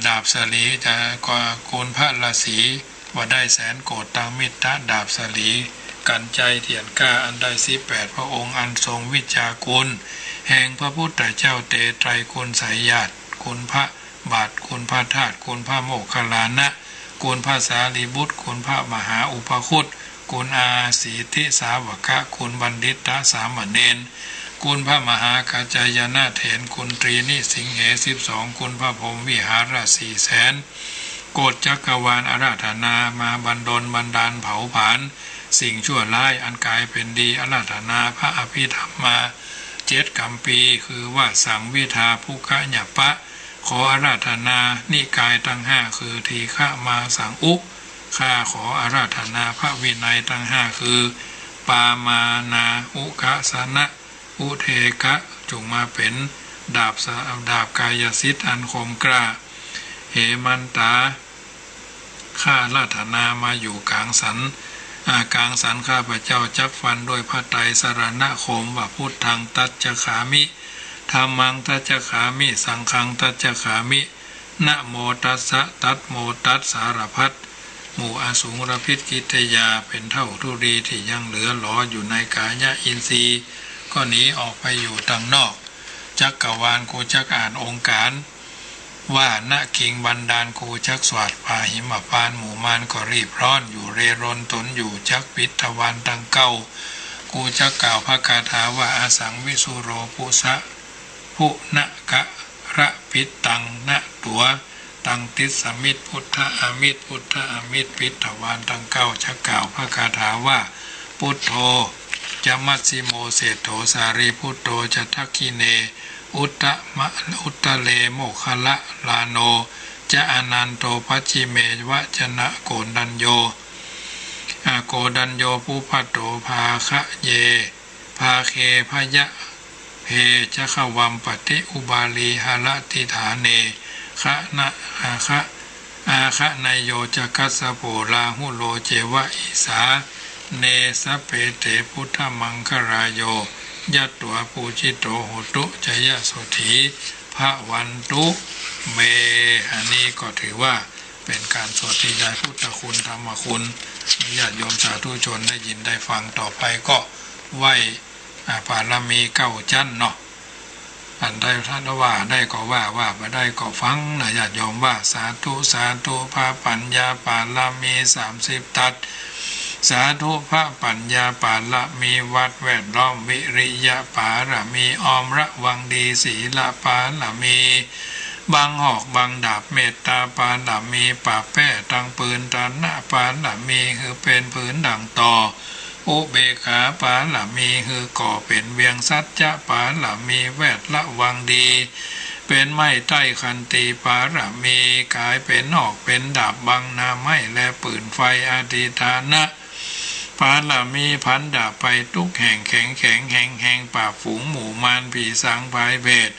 ดาบสลีจะก็คุณพระราศีว่าได้แสนโกฏตังมิตรดาบสลีกันใจเถียนก้าอันได้18พระองค์อันทรงวิชาคุณแห่งพระพุทธเจ้าเตไตรคุณสายญาติคุณพระบาทคุณพระธาตุคุณพระโมคคัลลานะคุณพระสารีบุตรคุณพระมหาอุปคุตคุณอาสีทิสาวกะคุณบัณฑิตสามเณรคุณพระมหากัจจายนะเถรคุณตรีนิสิงเห12คุณพระพรหมวิหาร400,000โกฏจักรวาลอาราธนามาบันดลบันดาลเผาผลาญสิ่งชั่วร้ายอันกายเป็นดีอาราธนาพระอภิธรรมมา7 กัมปีคือว่าสังวิทาภุคะญปะขออาราธนานิกายทั้ง5คือทีฆะมาสังอุข้าขออาราธนาพระวินัยทั้ง5คือปามานาอุกะสนะอุเทกะจงมาเป็นดาบกายสิทธิ์อันคมกล้าเหมันตาข้าราธนามาอยู่กลางสันข้าพเจ้าจักฟันโดยพระไตรสรณคมว่าพุทธังตัจจขามิธัมมังตัจจขามิสังฆังตัจจขามินะโมตัสสะตัสโมตัสสารพัดหมู่อสูรพิษกิตยาเป็นเท่าทุรีที่ยังเหลือหลออยู่ในกายะอินทรีย์ก็หนีออกไปอยู่ทางนอกจักรวาลกูจักอ่านองค์การว่าณคิงบันดาลกูจักสวัสดพาหิมพานหมู่มานก็รีบร้อนอยู่เรรนตนอยู่จักปิทวันตังเก้ากูจักกล่าวพระคาถาว่าอาสังวิสุโรปุสะพุนะกะระปิตังนะตัวตังติสมิตพุทธอมิตพุทธอมิตปิทวันตังเก้าจักกล่าวพระคาถาว่าพุทโธจะมัตสิโมเศธโธสารีพุทโธจะทักขิเนอุตเลโมคละลาโนจะอนันโตปัจจิเมวะจนะโกดัญโยโกดัญโยปุพัตโตภาคะเยภาเคพยะเพจะขวัมปฏิอุบาลีหละติฐาเนคะนะอาคะนายโยจะกัสสโปลาหุโลเจวะอิสาเนสเปเตพุทธมังครายโยยัตถวปูจิโตโหตุจยะโสถีพระวันตุเมอันนี้ก็ถือว่าเป็นการสวดที่ยายพุทธคุณธรรมคุณญาติโยมสาธุชนได้ยินได้ฟังต่อไปก็ไหว้ปารมี9 ชั้นเนาะอันใดท่านว่าได้ก็ว่าไม่ได้ก็ฟังนะญาติโยมว่าสาธุสาธุพระปัญญาปารมี30 ตัดสาธุพระปัญญาปารมีวัดแวดล้อมวิริยะปารมีออมระวังดีศีลปารมีบังหอกบังดาบเมตตาปารมีป่าแป้ตังปืนตันนะปารมีคือเป็นผืนดังต่ออุเบกขาปารมีคือก่อเป็นเวียงสัจจะปารมีแวดละวังดีเป็นไม้ใต้คันตีปารมีกายเป็นหอกเป็นดาบบังนาไม้และปืนไฟอธิฐานะปารมีพันดาบไปทุกแห่งแข็งแห่งป่าฝูงหมู่มารผีสางภายเบศ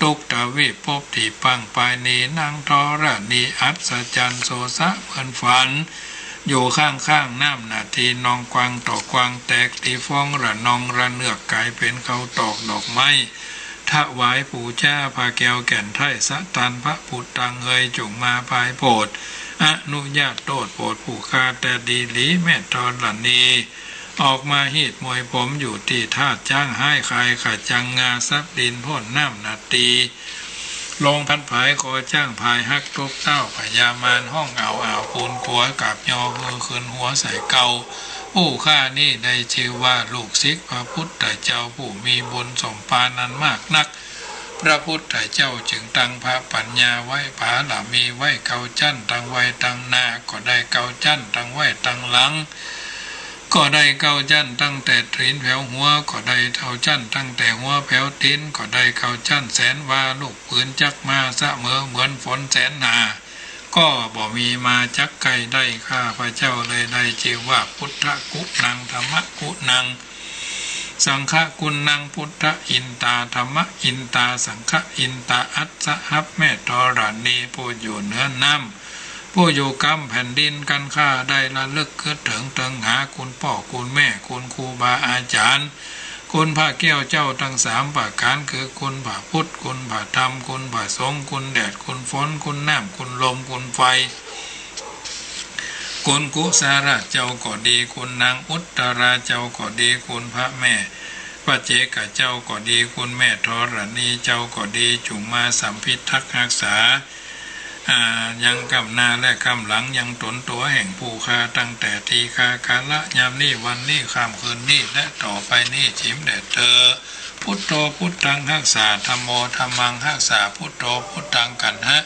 ตุกตะวิภพที่ปังปายนีนางทรณีอัศจรรย์โสสะเหมือนฝันอยู่ข้างน้ำนาทีนองกวางตอกกวางแตกตีฟ้องระนองระเนือกกายเป็นเขาตอกดอกไม้ถวายปู่จ้าพาแก้วแก่นไทยสะตันพระพุทธังเฮยจงมาภายโปรดอนุญาตโตดโปรดผู้คาแต่ดีหลีแม่ทอนหลันนีออกมาหีดมวยผมอยู่ที่ท่าจ้างให้ใครขัดจังงาซับดินพ่นน้ำนาตีลงพันผายคอจ้างพายฮักตบเต้าพยามานห้องอ่าวปูนขัวกับยอมือคืนหัวใส่เกาผู้ข้านี่ได้ชื่อว่าลูกศิษย์พระพุทธเจ้าผู้มีบุญสมปานันมากนักพระพุทธเจ้าจึงตั้งพระปัญญาไว้ผาหลามีไว้เกาจั่นตั้งไว้ตั้งหน้าก็ได้เกาจั่นตั้งไว้ตั้งหลัง ก็ได้เก้าจั่นตั้งแต่ตีนแผ่วหัวก็ได้เท่าจั่นตั้งแต่หัวแผ่วตีนก็ได้เก้าจั่นแสนวาลูกปืนจักมาเสมอเหมือนฝนแสนหนาก็บ่มีมาจักไก่ได้ข้าพระเจ้าเลยได้ชื่อว่าพุทธกุนังธรรมกุนังสังฆกุนังพุทธอินตาธรรมอินตาสังฆอินตาอัสสะฮับแม่ธรณีผู้อยู่เหนือน้ำผู้อยู่กำแผ่นดินกันข้าได้ระลึกคิดถึงเติงหาคุณพ่อคุณแม่คุณครูบาอาจารย์คุณพระแก้วเจ้าทั้งสามประการคือคุณพระพุทธคุณพระธรรมคุณพระสงฆ์คุณแดดคุณฝนคุณน้ำคุณลมคุณไฟคุณกุสาระเจ้าก็ดีคุณนางอุตตราเจ้าก็ดีคุณพระแม่พระเจกเจ้าก็ดีคุณแม่ธรณีเจ้าก็ดีจุงมาสัมพิทักษ์รักษายังกำหน้าและกำหลังยังตนตัวแห่งผู้คาตั้งแต่ทีคากาละยามนี้วันนี้ข้ามคืนนี้และต่อไปนี้จิมแดดเธอพุทโธพุทธังรักษาธัมโมธัมมังรักษาพุทโธพุทธังกันหะ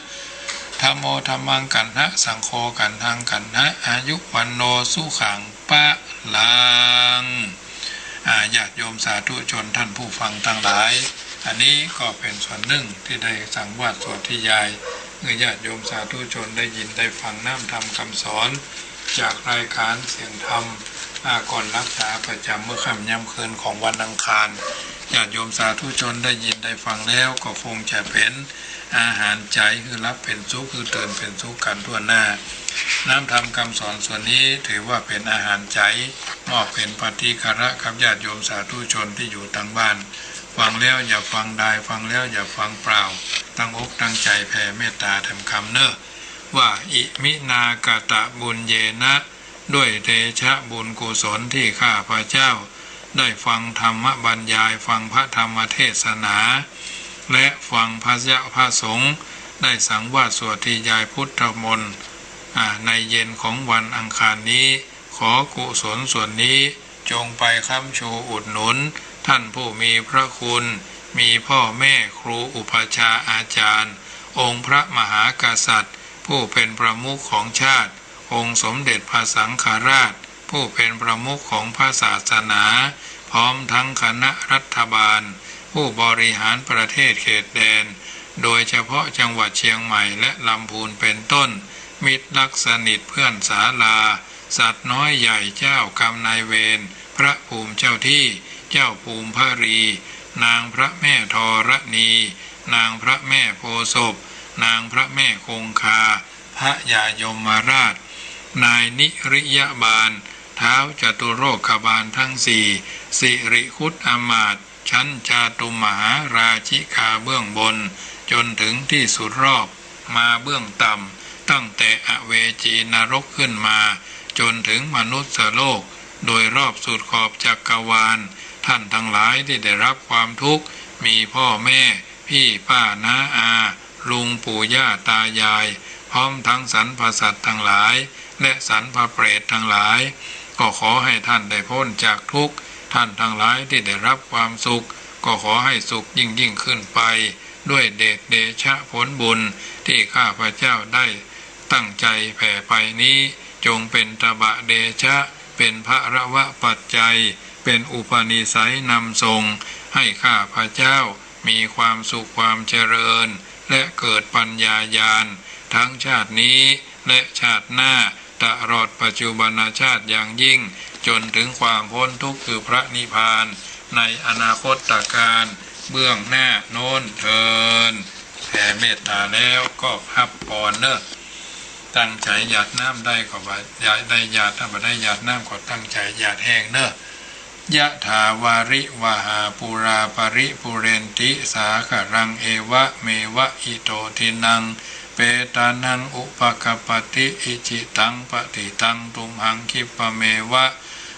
ธัมโมธัมมังกันหะสังโฆกันทังกันหะอายุวันโนสุขังปะลังญาติโยมสาธุชนท่านผู้ฟังทั้งหลายอันนี้ก็เป็นส่วนหนึ่งที่ได้สั่งวาดสวดที่ยายเมื่อญาติโยมสาธุชนได้ยินได้ฟังน้ำธรรมคำสอนจากรายการเสียงธรรมก่อนรักษาประจำเมื่อค่ำย่ำคืนของวันอังคารญาติโยมสาธุชนได้ยินได้ฟังแล้วก็คงจะเป็นอาหารใจคือรับเป็นสุขคือตื่นเป็นสุขกันทั่วหน้าน้ำธรรมคำสอนส่วนนี้ถือว่าเป็นอาหารใจมอบเป็นปฏิฆระกับญาติโยมสาธุชนที่อยู่ทางบ้านฟังแล้วอย่าฟังได้ฟังแล้วอย่าฟังเปล่าตั้งอกตั้งใจแผ่เมตตาทำคำเนอะว่าอิมินากตะบุญเยนะด้วยเดชะบุญกุศลที่ข้าพระเจ้าได้ฟังธรรมบรรยายฟังพระธรรมเทศนาและฟังพระยะพระสงฆ์ได้สังวาสสวดที่ยายพุทธมนต์ในเย็นของวันอังคารนี้ขอกุศลส่วนนี้จงไปค้ำชูอุดหนุนท่านผู้มีพระคุณมีพ่อแม่ครูอุปัชฌาย์อาจารย์องค์พระมหากษัตริย์ผู้เป็นประมุขของชาติองค์สมเด็จพระสังฆราชผู้เป็นประมุขของพระศาสนาพร้อมทั้งคณะรัฐบาลผู้บริหารประเทศเขตแดนโดยเฉพาะจังหวัดเชียงใหม่และลำพูนเป็นต้นมิตรรักสนิทเพื่อนศาลาสัตว์น้อยใหญ่เจ้ากรรมนายเวรพระภูมิเจ้าที่เจ้าภูมิพรีนางพระแม่ธรณีนางพระแม่โพธิ์ศพนางพระแม่คงคาพระยายมราชนายนิริยบาลท้าวจตุโรคบาลทั้งสี่สิริคุตอมาตย์ชั้นจาตุมหาราชิกาเบื้องบนจนถึงที่สุดรอบมาเบื้องต่ำตั้งแต่อเวจีนรกขึ้นมาจนถึงมนุษย์โลกโดยรอบสุดขอบจักรวาลท่านทั้งหลายที่ได้รับความทุกข์มีพ่อแม่พี่ป้าน้าอาลุงปู่ย่าตายายพร้อมทั้งสรรพสัตว์ทั้งหลายและสรรพเปรตทั้งหลายก็ขอให้ท่านได้พ้นจากทุกข์ท่านทั้งหลายที่ได้รับความสุขก็ขอให้สุขยิ่งขึ้นไปด้วยเดชะผลบุญที่ข้าพเจ้าได้ตั้งใจแผ่ไปนี้จงเป็นตบะเดชะเป็นพระวะปัจจัยเป็นอุปนิสัยนำทรงให้ข้าพเจ้ามีความสุขความเจริญและเกิดปัญญาญาณทั้งชาตินี้และชาติหน้าตลอดปัจจุบันชาติอย่างยิ่งจนถึงความพ้นทุกข์คือพระนิพพานในอนาคตการเบื้องหน้าโน้นเทินแผ่เมตตาแล้วก็พับปอนเนอะตั้งใจหยาดน้ำได้ก็ว่าหยาดได้หยาดถ้าไม่ได้หยาดน้ำก็ตั้งใจหยาดแห้งเนอะยะถาวาริวหาปุราปริปุเรนติสาครังเอวะเมวะอิโตทินังเปตานังอุปกปติอิจิตังปฏิตังตุมหังคิปะเมวะ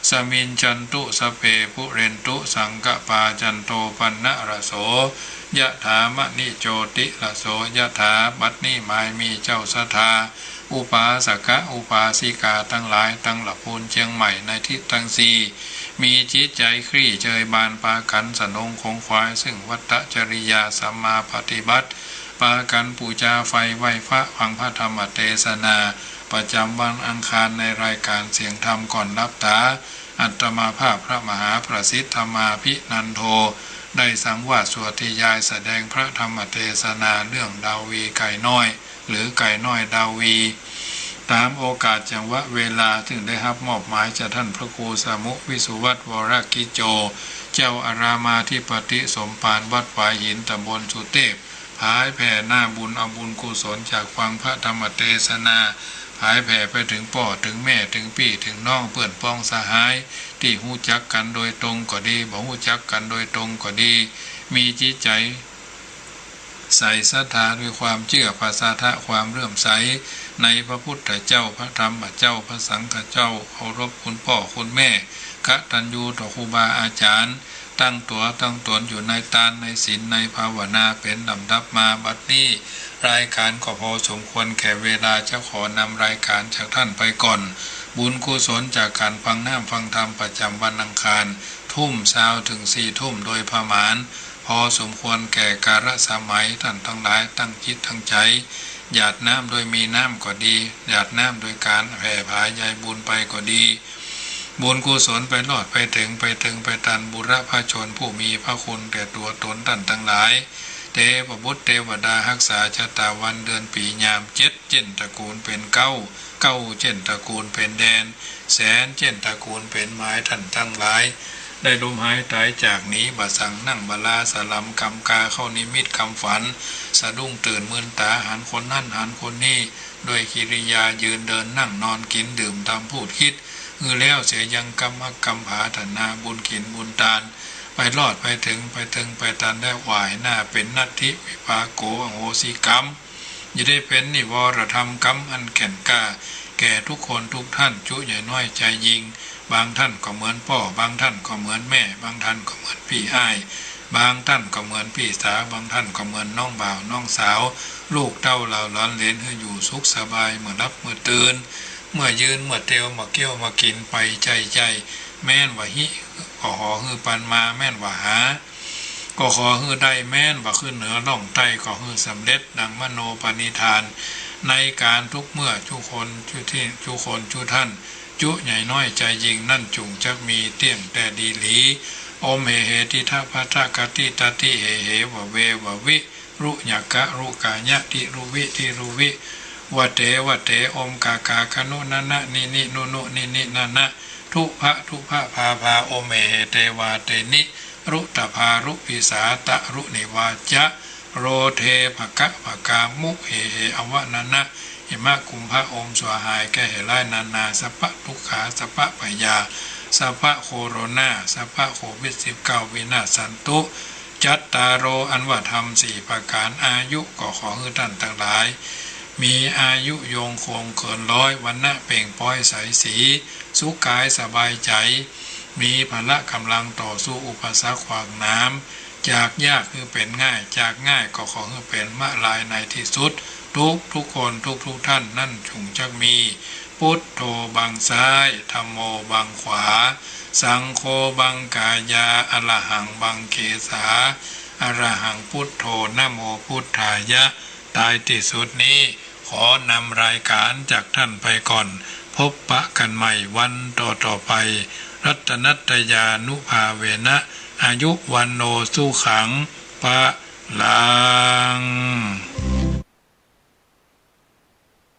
สมินจันตุสเปปุเรนตุสังกปาจันโตปันนะระโสยะถามณิโจติระโสยะถาบัดนี้หมายมีเจ้าศรัทธาอุปาสกะอุปาสิกาทั้งหลายตั้งหลับพูนเชียงใหม่ในทิศทั้งสี่มีจิตใจคลี่เจยบานปากันสนงคงควายซึ่งวัตจริยาสัมมาปฏิบัติปากันปูจาไฟไหว้พระฟังพระธรรมเทศนาประจำวันอังคารในรายการเสียงธรรมก่อนรับตา อัตมาภาพพระมหาประสิทธมาภินันโทได้สังวาสสวดที่ยายแสดงพระธรรมเทศนาเรื่องดาวีไก่น้อยหรือไก่น้อยดาวีตามโอกาสจังหวะเวลาถึงได้รับมอบหมายจากท่านพระครูสามุวิสุวัตวรกิโจเจ้าอารามาธิปติสมภารวัดฝายหินตำบลสุเทพผายแผ่หน้าบุญเอาบุญกุศลจากฟังพระธรรมเทศนาผายแผ่ไปถึงพ่อถึงแม่ถึงพี่ถึงน้องเพื่อนพ้องสหายที่หู้จักกันโดยตรงก็ดีบ่หู้จักกันโดยตรงก็ดีมีจิตใจใส่ศรัทธาด้วยความเชื่อภาษาทะความเลื่อมใสในพระพุทธเจ้าพระธรรมเจ้าพระสังฆเจ้าเคารพคุณพ่อคุณแม่กตัญญูต่อครูบาอาจารย์ตั้งตัวตั้งตนอยู่ในทานในศีลในภาวนาเป็นลำดับมาบัดนี้รายการก็พอสมควรแก่เวลาจะขอนำรายการจากท่านไปก่อนบุญกุศลจากการฟังน้ำฟังธรรมประจำวันอังคารทุ่มเช้าถึง4 ทุ่มโดยประมาณพอสมควรแก่กาลสมัยท่านทั้งหลายตั้งจิตตั้งใจหยาดน้ำโดยมีน้ำก็ดีหยาดน้ำโดยการแผ่ผายายบุญไปก็ดีบุญกุศลไปรอดไปถึงไปตันบุรพชนผู้มีพระคุณแก่ตัวตนท่านทั้งหลายเทพบุตรเทวดารักษาชะตาวันเดือนปียาม7 เจ็ดตระกูลเป็นเก้าเจ็ดตระกูลเป็นแดนแสนเจ็ดตระกูลเป็นไม้ท่านทั้งหลายได้ลมหายตายจากนี้บาสังนั่งบาลาสลัมกำกาเข้านิมิตคำฝันสะดุ้งตื่นมืนตาหันคนนั่นหันคนนี้ด้วยกิริยายืนเดินนั่งนอนกินดื่มทำพูดคิดแล้วเสียยังกรรมกรรมผาธนาบุญกินบุญทานไปรอดไปถึงไปตันได้หวายหน้าเป็นนัตถิวิภาโกอโหสิกรรมอย่าได้เป็นนิวรธรรมกรรมอันแก่นกล้าแก่ทุกคนทุกท่านจุใหญ่น้อยใจยิงบางท่านก็เหมือนพ่อบางท่านก็เหมือนแม่บางท่านก็เหมือนพี่อ้ายบางท่านก็เหมือนพี่สาวบางท่านก็เหมือนน้องบ่าวน้องสาวลูกเต้าเหล่าล้านเลนให้อยู่สุขสบายเมื่อรับเมื่อตื่นเมื่อยืนเมื่อเตียวเมื่อเกี้ยวมากินไปใจแม่นว่าฮิก็ขอฮือปันมาแม่นว่าหาก็ขอฮือได้แม่นว่าขึ้นเหนือล่องใต้ก็ฮือสำเร็จดังมโนปณิธานในการทุกเมื่อทุกคนทุกคนทุกท่านจุใหญ่น้อยใจยิงนั่นจุงจักมีเตี้ยงแต่ดีหลีอมเหติทะพัทะกติตติเหวะเววะวิรุญกะรุกายะติรุวิติรุวิวะเตอมกากาคนุนะนะนินุนินะทุพะพาอมเหเตวาเตนิรุตภารุปิสาตะรุนิวาจะโรเทภกามุเหอวะนะนะหิมะกุมภะอมสวหายแก้เหไลนานาสัพพะทุกขาสัพพะปยาสัพพะโคโรนาสัพพะโควิด19วินาศสันตุจัตตารโรอันว่าธรรม4ประการอายุก็ขอให้ท่านทั้งหลายมีอายุยงคงเกินร้อยวันนะเปล่งป้อยใสสีสุขกายสบายใจมีพละกำลังต่อสู้อุปสรรคขวางน้ำจากยากคือเป็นง่ายจากง่ายก็ขอให้เป็นมะลายในที่สุดทุกคนทุกท่านนั่นจุงจักมีพุทโธบังซ้ายธัมโมบังขวาสังโฆบังกายาอรหังบังเกสาอรหังพุทโธนะโมพุทธายะตายที่สุดนี้ขอนำรายการจากท่านไปก่อนพบปะกันใหม่วันต่อไปรัตนัตยานุภาเวนะอายุวันโนสุขังปะลัง